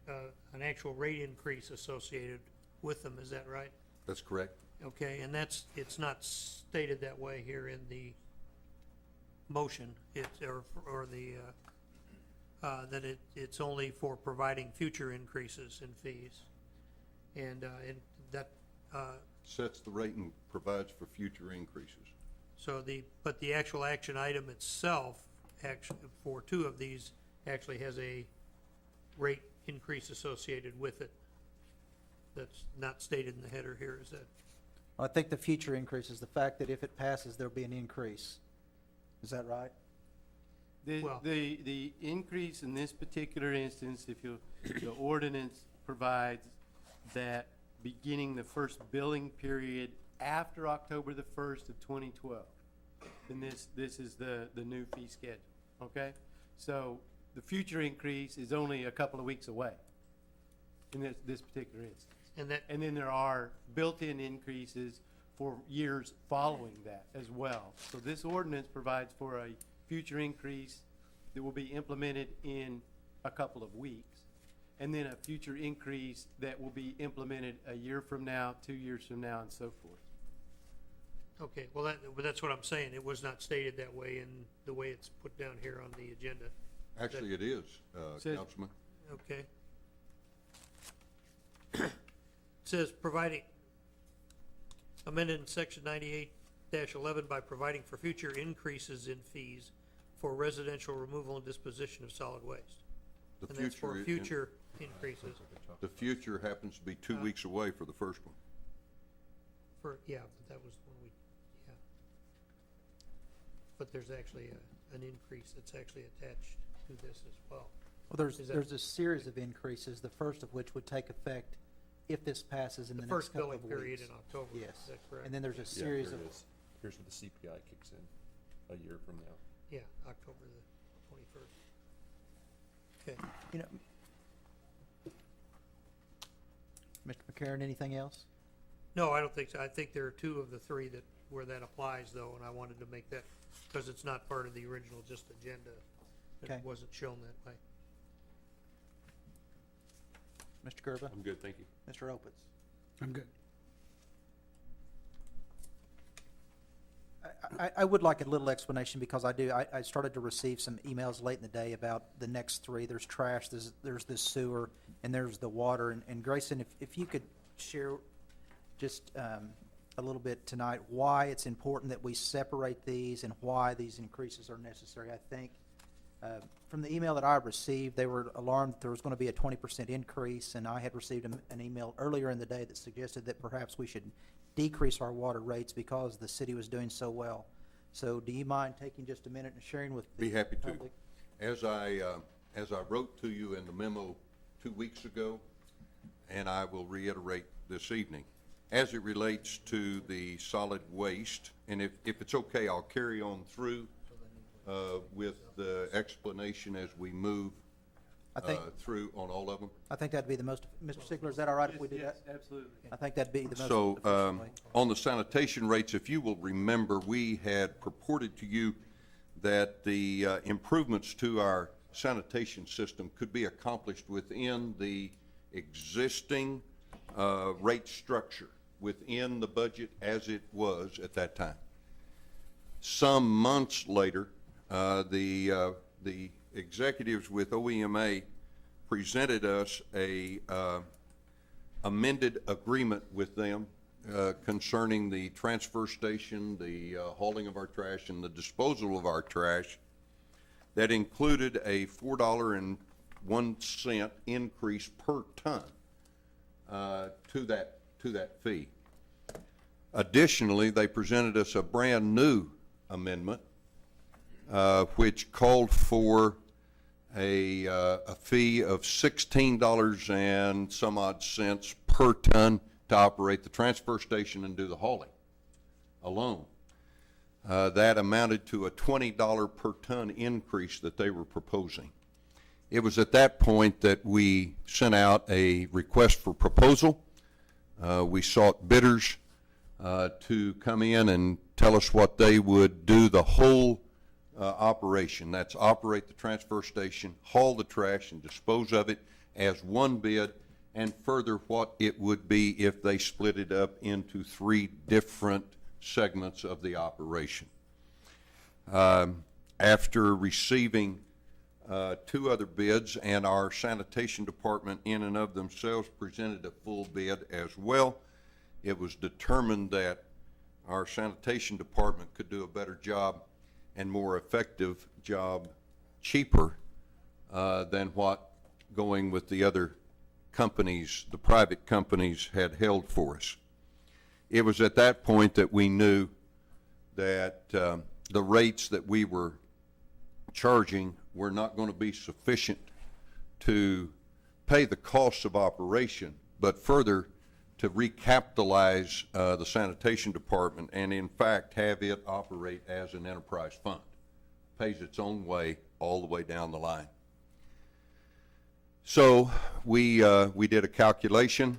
K: actual rate increase associated with them, is that right?
C: That's correct.
K: Okay, and it's not stated that way here in the motion, it's only for providing future increases in fees. And that,
C: Sets the rate and provides for future increases.
K: but the actual action item itself, for two of these, actually has a rate increase associated with it. That's not stated in the header here, is that?
A: I think the future increase is the fact that if it passes, there'll be an increase. Is that right?
N: The increase in this particular instance, the ordinance provides that beginning the first billing period after October the 1st of 2012, then this is the new fee schedule, okay? So the future increase is only a couple of weeks away in this particular instance. And then there are built-in increases for years following that as well. So this ordinance provides for a future increase that will be implemented in a couple of weeks, and then a future increase that will be implemented a year from now, 2 years from now, and so forth.
K: Okay, well, that's what I'm saying. It was not stated that way in the way it's put down here on the agenda.
C: Actually, it is, Councilman.
K: Okay. It says providing, amended in section 98-11 by providing for future increases in fees for residential removal and disposition of solid waste. And that's for future increases.
C: The future happens to be 2 weeks away for the first one.
K: But that was when but there's actually an increase that's actually attached to this as well.
A: Well, there's a series of increases, the first of which would take effect if this passes in the next couple of weeks.
K: The first billing period in October,
A: Yes.
K: is that correct?
A: And then there's a series of,
D: Here's where the CPI kicks in, a year from now.
K: Yeah, October the 21st. Okay.
A: you know, Mr. McCarron, anything else?
K: No, I don't think so. I think there are two of the three where that applies, though, and I wanted to make that, because it's not part of the original just agenda.
A: Okay.
K: It wasn't shown that way.
A: Mr. Gerba?
D: I'm good, thank you.
A: Mr. Opitz?
J: I'm good.
A: I would like a little explanation because I started to receive some emails late in the day about the next three. There's trash, there's this sewer, and there's the water. And Grayson, if you could share just a little bit tonight why it's important that we separate these and why these increases are necessary. I think from the email that I received, they were alarmed that there was going to be a 20% increase, and I had received an email earlier in the day that suggested that perhaps we should decrease our water rates because the city was doing so well. So do you mind taking just a minute and sharing with the
C: Be happy to.
A: public?
C: As I wrote to you in the memo 2 weeks ago, and I will reiterate this evening, as it relates to the solid waste, and if it's okay, I'll carry on through with the explanation as we move through on all of them.
A: I think that'd be the most, Mr. Sigler, is that all right if we do that?
N: Yes, absolutely.
A: I think that'd be the most
C: So
A: efficient way.
C: on the sanitation rates, if you will remember, we had purported to you that the improvements to our sanitation system could be accomplished within the existing rate structure, within the budget as it was at that time. Some months later, the executives with OEMA presented us a amended agreement with them concerning the transfer station, the hauling of our trash, and the disposal of our trash that included a $4.01 increase per ton to that fee. Additionally, they presented us a brand new amendment which called for a fee of $16 and some odd cents per ton to operate the transfer station and do the hauling alone. That amounted to a $20 per ton increase that they were proposing. It was at that point that we sent out a request for proposal. We sought bidders to come in and tell us what they would do the whole operation. That's operate the transfer station, haul the trash, and dispose of it as one bid, and further what it would be if they split it up into 3 different segments of the operation. After receiving 2 other bids, and our sanitation department in and of themselves presented a full bid as well, it was determined that our sanitation department could do a better job and more effective job cheaper than what going with the other companies, the private companies, had held for us. It was at that point that we knew that the rates that we were charging were not going to be sufficient to pay the costs of operation, but further to recapitalize the sanitation department and in fact have it operate as an enterprise fund. Pays its own way all the way down the line. So we did a calculation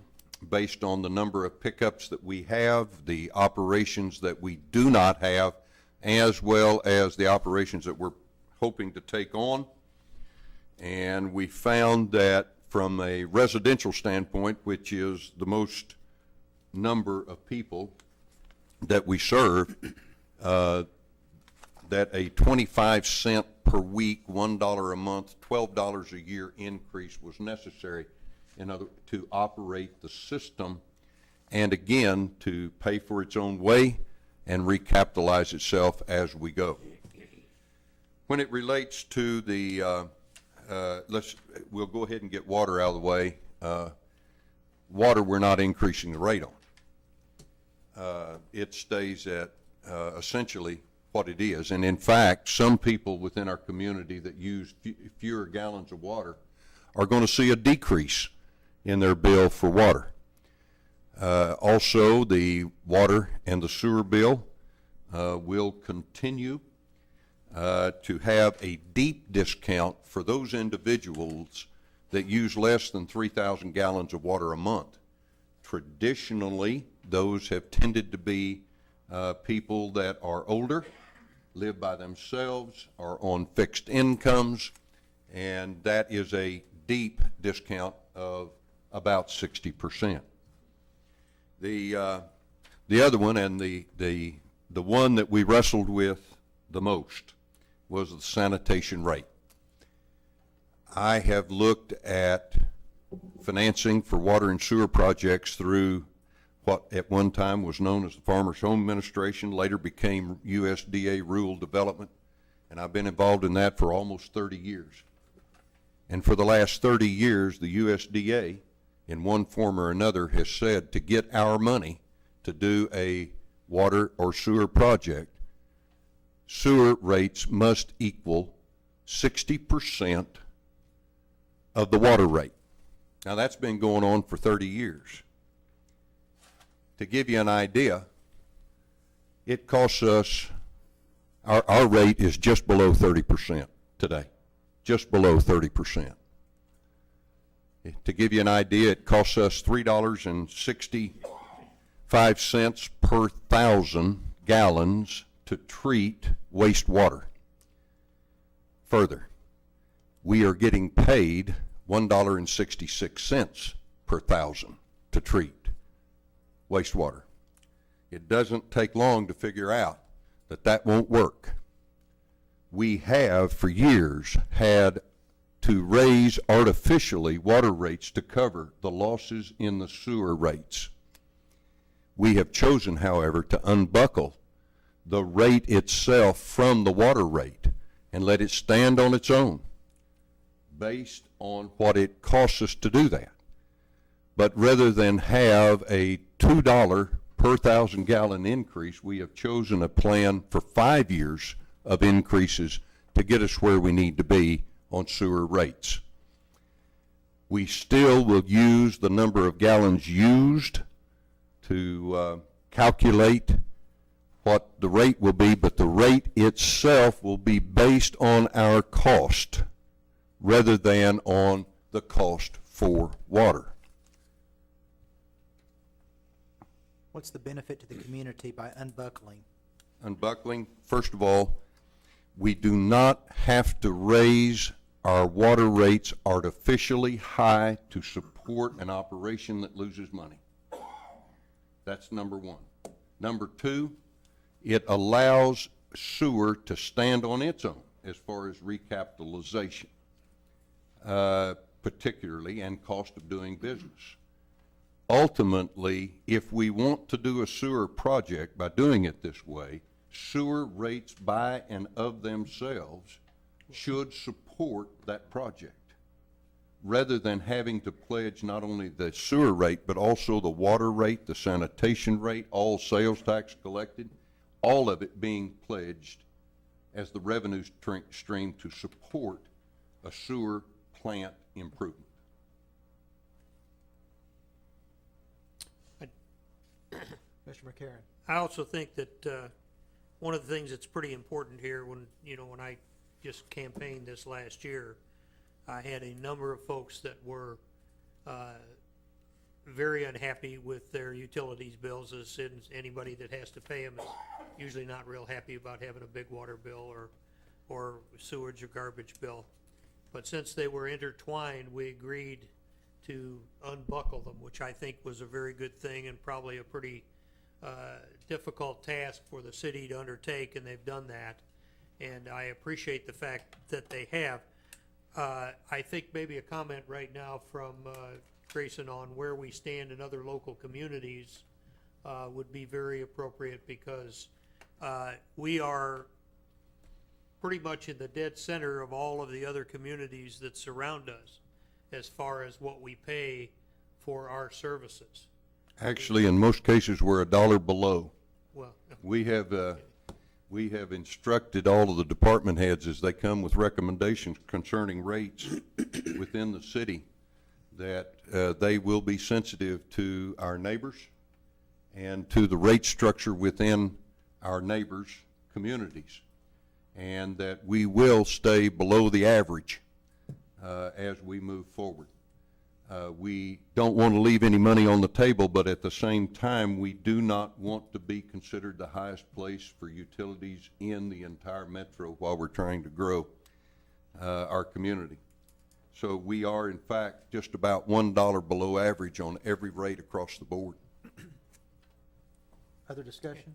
C: based on the number of pickups that we have, the operations that we do not have, as well as the operations that we're hoping to take on. And we found that from a residential standpoint, which is the most number of people that we serve, that a 25-cent per week, $1 a month, $12 a year increase was necessary to operate the system, and again to pay for its own way and recapitalize itself as we go. When it relates to the we'll go ahead and get water out of the way. Water, we're not increasing the rate on. It stays at essentially what it is. And in fact, some people within our community that use fewer gallons of water are going to see a decrease in their bill for water. Also, the water and the sewer bill will continue to have a deep discount for those individuals that use less than 3,000 gallons of water a month. Traditionally, those have tended to be people that are older, live by themselves, are on fixed incomes, and that is a deep discount of about 60%. The other one, and the one that we wrestled with the most, was the sanitation rate. I have looked at financing for water and sewer projects through what at one time was known as the Farmers Home Administration, later became USDA Rural Development, and I've been involved in that for almost 30 years. And for the last 30 years, the USDA, in one form or another, has said to get our money to do a water or sewer project, sewer rates must equal 60% of the water rate. Now that's been going on for 30 years. To give you an idea, it costs us, our rate is just below 30% today, just below 30%. To give you an idea, it costs us $3.65 per 1,000 gallons to treat wastewater. Further, we are getting paid $1.66 per 1,000 to treat wastewater. It doesn't take long to figure out that that won't work. We have for years had to raise artificially water rates to cover the losses in the sewer rates. We have chosen, however, to unbuckle the rate itself from the water rate and let it stand on its own based on what it costs us to do that. But rather than have a $2 per 1,000 gallon increase, we have chosen a plan for 5 years of increases to get us where we need to be on sewer rates. We still will use the number of gallons used to calculate what the rate will be, but the rate itself will be based on our cost rather than on the cost for water.
A: What's the benefit to the community by unbuckling?
C: Unbuckling, first of all, we do not have to raise our water rates artificially high to support an operation that loses money. That's number one. Number two, it allows sewer to stand on its own as far as recapitalization, particularly, and cost of doing business. Ultimately, if we want to do a sewer project by doing it this way, sewer rates by and of themselves should support that project, rather than having to pledge not only the sewer rate, but also the water rate, the sanitation rate, all sales tax collected, all of it being pledged as the revenue stream to support a sewer plant improvement.
A: Mr. McCarron.
K: I also think that one of the things that's pretty important here, when I just campaigned this last year, I had a number of folks that were very unhappy with their utilities bills, as anybody that has to pay them is usually not real happy about having a big water bill or sewage or garbage bill. But since they were intertwined, we agreed to unbuckle them, which I think was a very good thing and probably a pretty difficult task for the city to undertake, and they've done that. And I appreciate the fact that they have. I think maybe a comment right now from Grayson on where we stand in other local communities would be very appropriate, because we are pretty much in the dead center of all of the other communities that surround us as far as what we pay for our services.
C: Actually, in most cases, we're $1 below.
K: Well,
C: we have instructed all of the department heads as they come with recommendations concerning rates within the city that they will be sensitive to our neighbors and to the rate structure within our neighbors' communities, and that we will stay below the average as we move forward. We don't want to leave any money on the table, but at the same time, we do not want to be considered the highest place for utilities in the entire metro while we're trying to grow our community. So we are, in fact, just about $1 below average on every rate across the board.
A: Other discussion?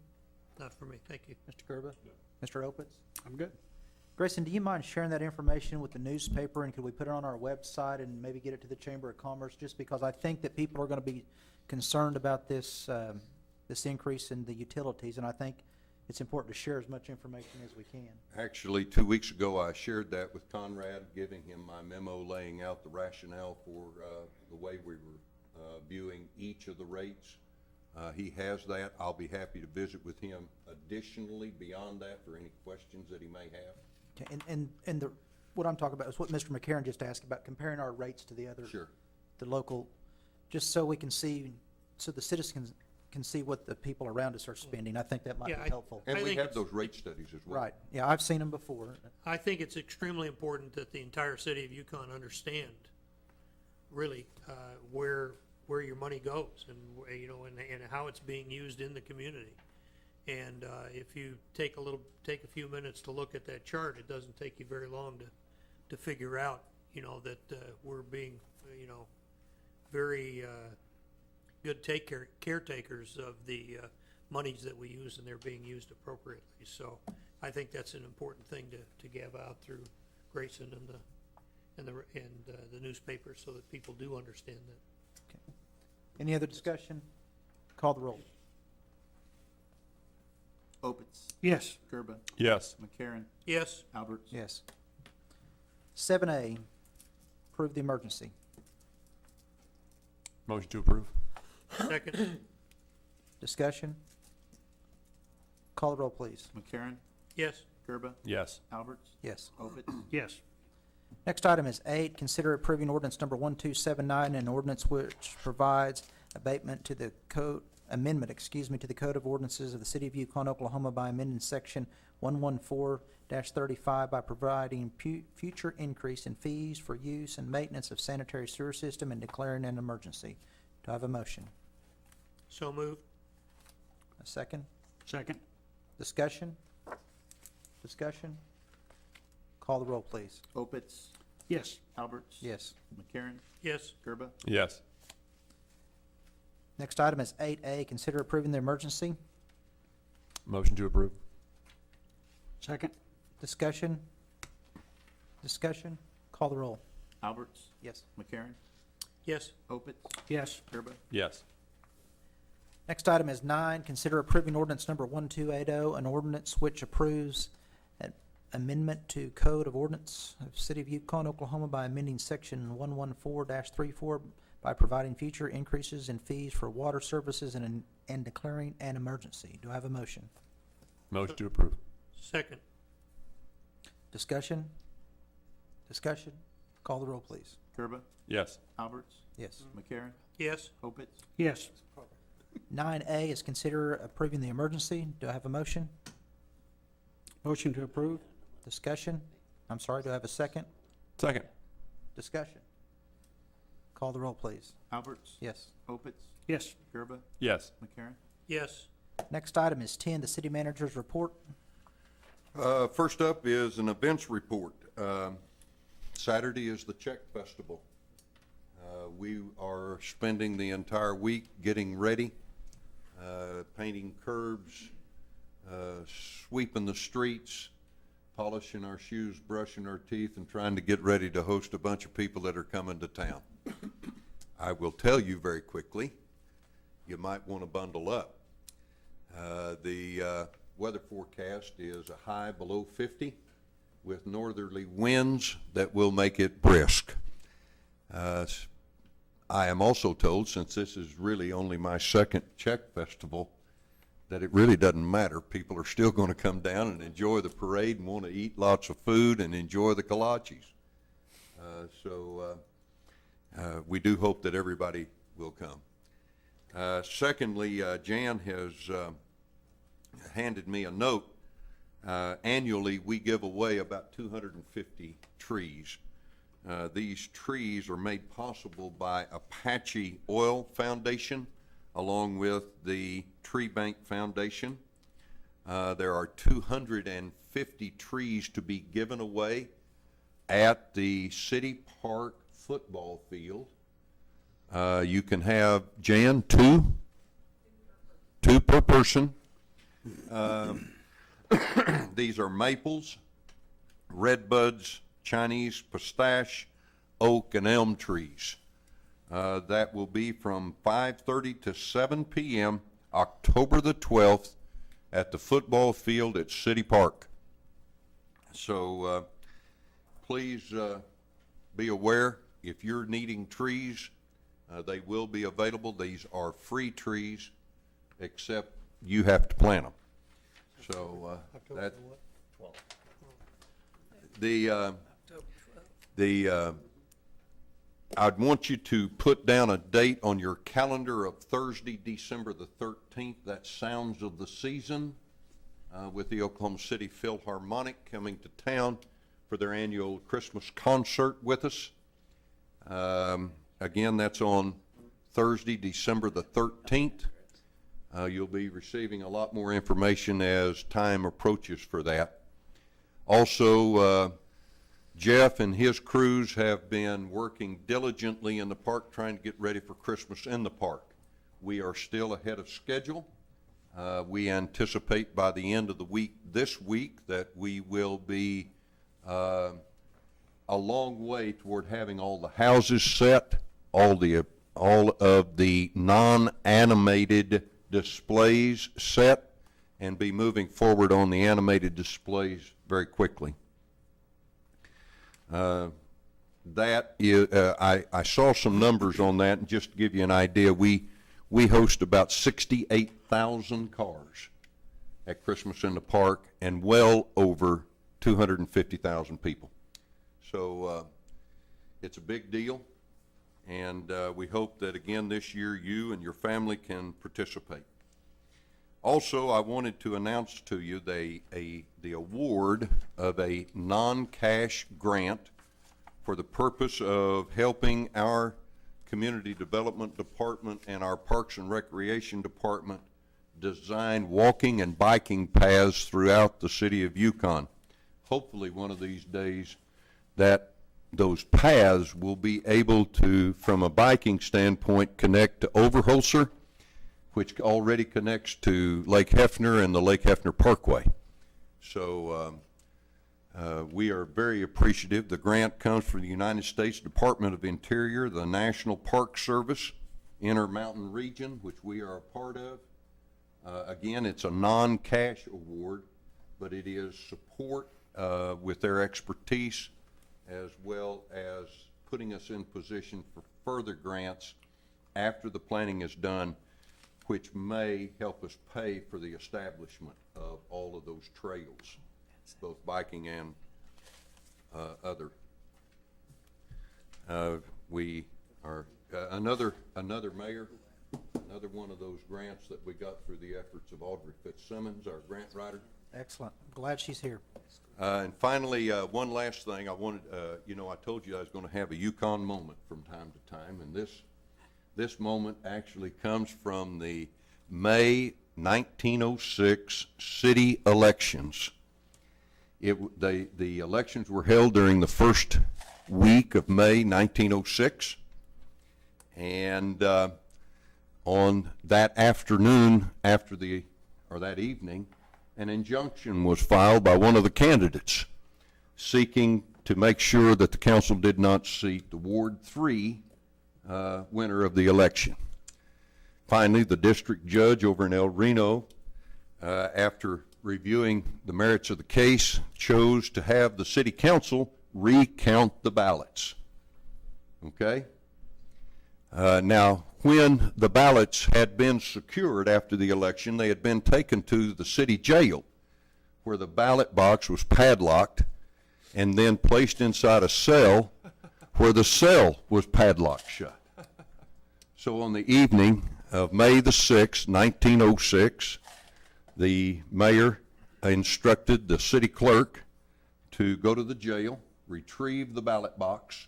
K: Not for me, thank you.
A: Mr. Gerba? Mr. Opitz?
E: I'm good.
A: Grayson, do you mind sharing that information with the newspaper, and could we put it on our website and maybe get it to the Chamber of Commerce? Just because I think that people are going to be concerned about this, this increase in the utilities, and I think it's important to share as much information as we can.
C: Actually, 2 weeks ago, I shared that with Conrad, giving him my memo laying out the rationale for the way we were viewing each of the rates. He has that. I'll be happy to visit with him additionally beyond that for any questions that he may have.
A: Okay, and what I'm talking about is what Mr. McCarron just asked about, comparing our rates to the other,
C: Sure.
A: the local, just so we can see, so the citizens can see what the people around us are spending. I think that might
K: Yeah,
A: be helpful.
C: And
K: I
C: we
K: think
C: have
K: it's-
C: those rate studies as well.
A: Right, yeah, I've seen them before.
K: I think it's extremely important that the entire city of Yukon understand really where your money goes and and how it's being used in the community. And if you take a few minutes to look at that chart, it doesn't take you very long to figure out that we're being very good caretakers of the monies that we use, and they're being used appropriately. So I think that's an important thing to give out through Grayson and the newspaper, so that people do understand that.
A: Okay. Any other discussion? Call the roll.
O: Opitz.
I: Yes.
O: Gerba.
D: Yes.
O: McCarron.
K: Yes.
O: Alberts.
A: Yes. 7A, approve the emergency.
D: Motion to approve.
K: Second.
A: Discussion? Call the roll, please.
O: McCarron.
K: Yes.
O: Gerba.
D: Yes.
O: Alberts.
A: Yes.
O: Opitz.
I: Yes.
A: Next item is 8, consider approving ordinance number 1279, an ordinance which provides abatement to the code, amendment, to the Code of Ordinances of the City of Yukon, Oklahoma by amending section 114-35 by providing future increase in fees for use and maintenance of sanitary sewer system and declaring an emergency. Do I have a motion?
K: So moved.
A: A second?
I: Second.
A: Discussion? Discussion? Call the roll, please.
O: Opitz.
I: Yes.
O: Alberts.
A: Yes.
O: McCarron.
K: Yes.
O: Gerba.
D: Yes.
A: Next item is 8A, consider approving the emergency.
D: Motion to approve.
I: Second.
A: Discussion? Discussion? Call the roll.
O: Alberts.
A: Yes.
O: McCarron.
K: Yes.
O: Opitz.
I: Yes.
O: Gerba.
D: Yes.
A: Next item is 9, consider approving ordinance number 1280, an ordinance which approves an amendment to Code of Ordinance of City of Yukon, Oklahoma by amending section 114-34 by providing future increases in fees for water services and declaring an emergency. Do I have a motion?
D: Motion to approve.
K: Second.
A: Discussion? Discussion? Call the roll, please.
O: Gerba.
D: Yes.
O: Alberts.
A: Yes.
O: McCarron.
K: Yes.
O: Opitz.
I: Yes.
A: 9A is consider approving the emergency. Do I have a motion?
I: Motion to approve.
A: Discussion? I'm sorry, do I have a second?
D: Second.
A: Discussion? Call the roll, please.
O: Alberts.
A: Yes.
O: Opitz.
I: Yes.
O: Gerba.
D: Yes.
O: McCarron.
K: Yes.
A: Next item is 10, the city manager's report.
C: First up is an events report. Saturday is the Czech Festival. We are spending the entire week getting ready, painting curbs, sweeping the streets, polishing our shoes, brushing our teeth, and trying to get ready to host a bunch of people that are coming to town. I will tell you very quickly, you might want to bundle up. The weather forecast is a high below 50 with northerly winds that will make it brisk. I am also told, since this is really only my second Czech festival, that it really doesn't matter. People are still going to come down and enjoy the parade and want to eat lots of food and enjoy the kolaches. So we do hope that everybody will come. Secondly, Jan has handed me a note. Annually, we give away about 250 trees. These trees are made possible by Apache Oil Foundation, along with the Tree Bank Foundation. There are 250 trees to be given away. at the City Park football field. You can have, Jan, two per person. These are maples, redbuds, Chinese pistache, oak, and elm trees. That will be from 5:30 to 7 p.m. October the 12th at the football field at City Park. So please be aware, if you're needing trees, they will be available. These are free trees, except you have to plant them. So that I'd want you to put down a date on your calendar of Thursday, December the 13th. That's Sounds of the Season with the Oklahoma City Philharmonic coming to town for their annual Christmas concert with us. Again, that's on Thursday, December the 13th. You'll be receiving a lot more information as time approaches for that. Also, Jeff and his crews have been working diligently in the park trying to get ready for Christmas in the park. We are still ahead of schedule. We anticipate by the end of the week, this week, that we will be a long way toward having all the houses set, all of the non-animated displays set, and be moving forward on the animated displays very quickly. That is, I saw some numbers on that, and just to give you an idea, we host about 68,000 cars at Christmas in the Park, and well over 250,000 people. So it's a big deal, and we hope that again this year you and your family can participate. Also, I wanted to announce to you the award of a non-cash grant for the purpose of helping our Community Development Department and our Parks and Recreation Department design walking and biking paths throughout the city of Yukon. Hopefully one of these days that those paths will be able to, from a biking standpoint, connect to Overholser, which already connects to Lake Hefner and the Lake Hefner Parkway. So we are very appreciative. The grant comes from the United States Department of Interior, the National Park Service, Intermountain Region, which we are a part of. Again, it's a non-cash award, but it is support with their expertise, as well as putting us in position for further grants after the planning is done, which may help us pay for the establishment of all of those trails, both biking and other. We are another mayor, another one of those grants that we got through the efforts of Audrey Fitzsimmons, our grant writer.
A: Excellent. I'm glad she's here.
C: And finally, one last thing I wanted, I told you I was going to have a Yukon moment from time to time, and this moment actually comes from the May 1906 city elections. The elections were held during the first week of May 1906, and on that afternoon, that evening, an injunction was filed by one of the candidates seeking to make sure that the council did not seat the Ward 3 winner of the election. Finally, the district judge over in El Reno, after reviewing the merits of the case, chose to have the city council recount the ballots. Okay? Now, when the ballots had been secured after the election, they had been taken to the city jail, where the ballot box was padlocked and then placed inside a cell where the cell was padlocked shut. So on the evening of May the 6th, 1906, the mayor instructed the city clerk to go to the jail, retrieve the ballot box,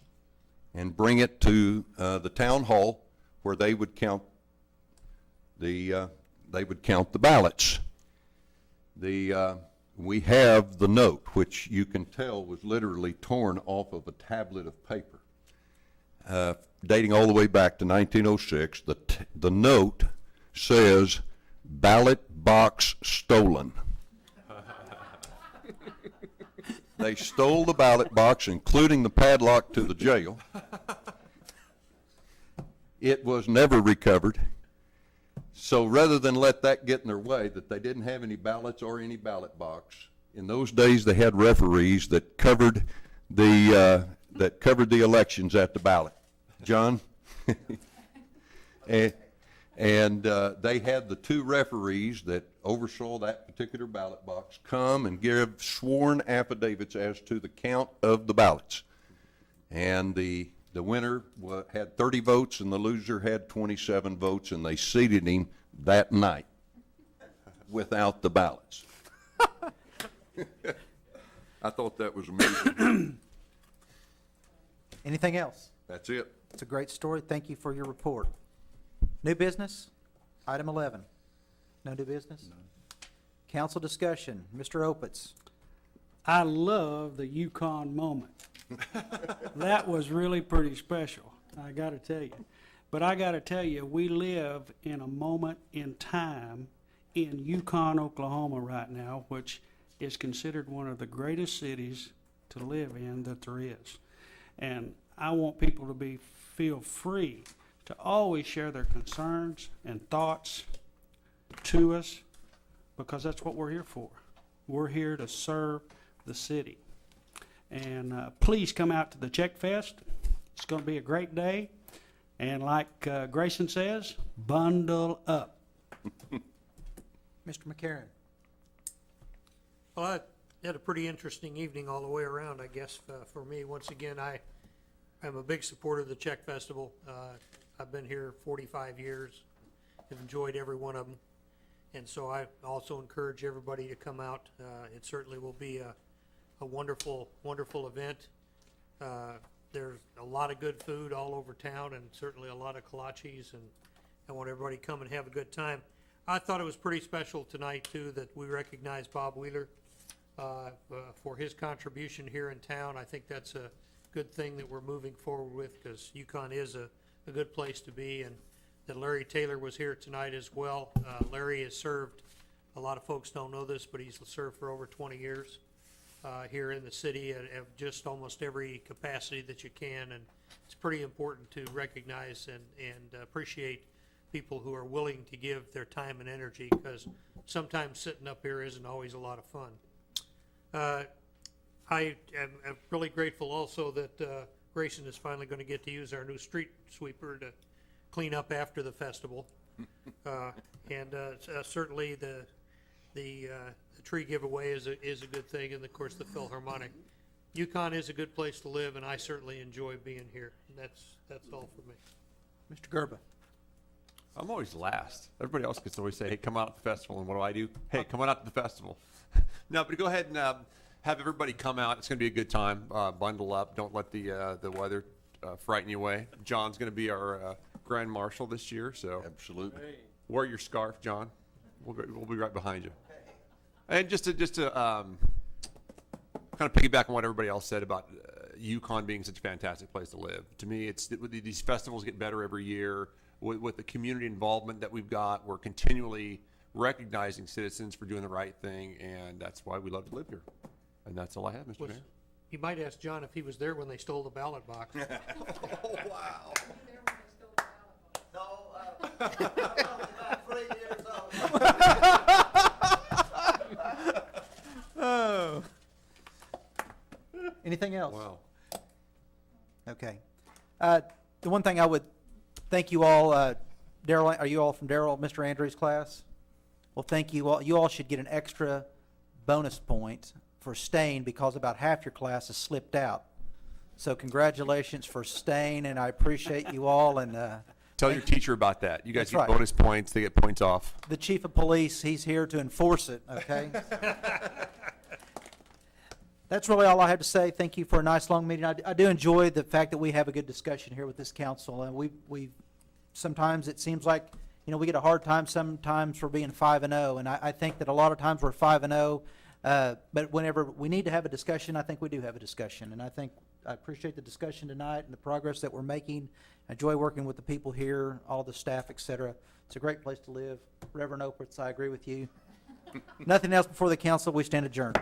C: and bring it to the town hall, where they would count the ballots. The we have the note, which you can tell was literally torn off of a tablet of paper, dating all the way back to 1906. The note says, "Ballot box stolen." They stole the ballot box, including the padlock to the jail. It was never recovered. So rather than let that get in their way, that they didn't have any ballots or any ballot box, in those days they had referees that covered the elections at the ballot. John? And they had the two referees that oversaw that particular ballot box come and give sworn affidavits as to the count of the ballots. And the winner had 30 votes and the loser had 27 votes, and they seated him that night without the ballots. I thought that was amazing.
A: Anything else?
C: That's it.
A: It's a great story. Thank you for your report. New business, item 11. No new business? None. Council discussion, Mr. Opitz.
I: I love the Yukon moment. That was really pretty special, I got to tell you. But I got to tell you, we live in a moment in time in Yukon, Oklahoma right now, which is considered one of the greatest cities to live in that there is. And I want people to feel free to always share their concerns and thoughts to us, because that's what we're here for. We're here to serve the city. And please come out to the Check Fest. It's going to be a great day. And like Grayson says, bundle up.
A: Mr. McCarron.
K: Well, I had a pretty interesting evening all the way around, I guess, for me. Once again, I'm a big supporter of the Czech Festival. I've been here 45 years, have enjoyed every one of them. And so I also encourage everybody to come out. It certainly will be a wonderful, wonderful event. There's a lot of good food all over town, and certainly a lot of kolaches, and I want everybody to come and have a good time. I thought it was pretty special tonight, too, that we recognize Bob Wheeler for his contribution here in town. I think that's a good thing that we're moving forward with, because Yukon is a good place to be, and that Larry Taylor was here tonight as well. Larry has served, a lot of folks don't know this, but he's served for over 20 years here in the city at just almost every capacity that you can, and it's pretty important to recognize and appreciate people who are willing to give their time and energy, because sometimes sitting up here isn't always a lot of fun. I am really grateful also that Grayson is finally going to get to use our new street sweeper to clean up after the festival. And certainly the tree giveaway is a good thing, and of course the Philharmonic. Yukon is a good place to live, and I certainly enjoy being here. And that's all for me.
A: Mr. Gerba.
D: I'm always last. Everybody else gets to always say, "Hey, come out to the festival," and what do I do? "Hey, come on out to the festival." No, but go ahead and have everybody come out. It's going to be a good time. Bundle up. Don't let the weather frighten you away. John's going to be our Grand Marshal this year, so
C: absolutely
D: wear your scarf, John. We'll be right behind you. And just to kind of piggyback on what everybody else said about Yukon being such a fantastic place to live. To me, these festivals get better every year. With the community involvement that we've got, we're continually recognizing citizens for doing the right thing, and that's why we love to live here. And that's all I have, Mr. Mayor.
K: You might ask John if he was there when they stole the ballot box.
C: Oh, wow.
A: Oh. Anything else?
C: Wow.
A: Okay. The one thing I would thank you all, Daryl, are you all from Mr. Andrews' class? Well, thank you all. You all should get an extra bonus point for staying, because about half your class has slipped out. So congratulations for staying, and I appreciate you all. And
D: tell your teacher about that. You guys
A: That's
D: get
A: right.
D: bonus points. They get points off.
A: The chief of police, he's here to enforce it, okay? That's really all I have to say. Thank you for a nice long meeting. I do enjoy the fact that we have a good discussion here with this council. And we sometimes it seems like, we get a hard time sometimes for being 5-0. And I think that a lot of times we're 5-0 But whenever we need to have a discussion, I think we do have a discussion. And I appreciate the discussion tonight and the progress that we're making. I enjoy working with the people here, all the staff, et cetera. It's a great place to live. Reverend Opritz, I agree with you. Nothing else before the council. We stand adjourned.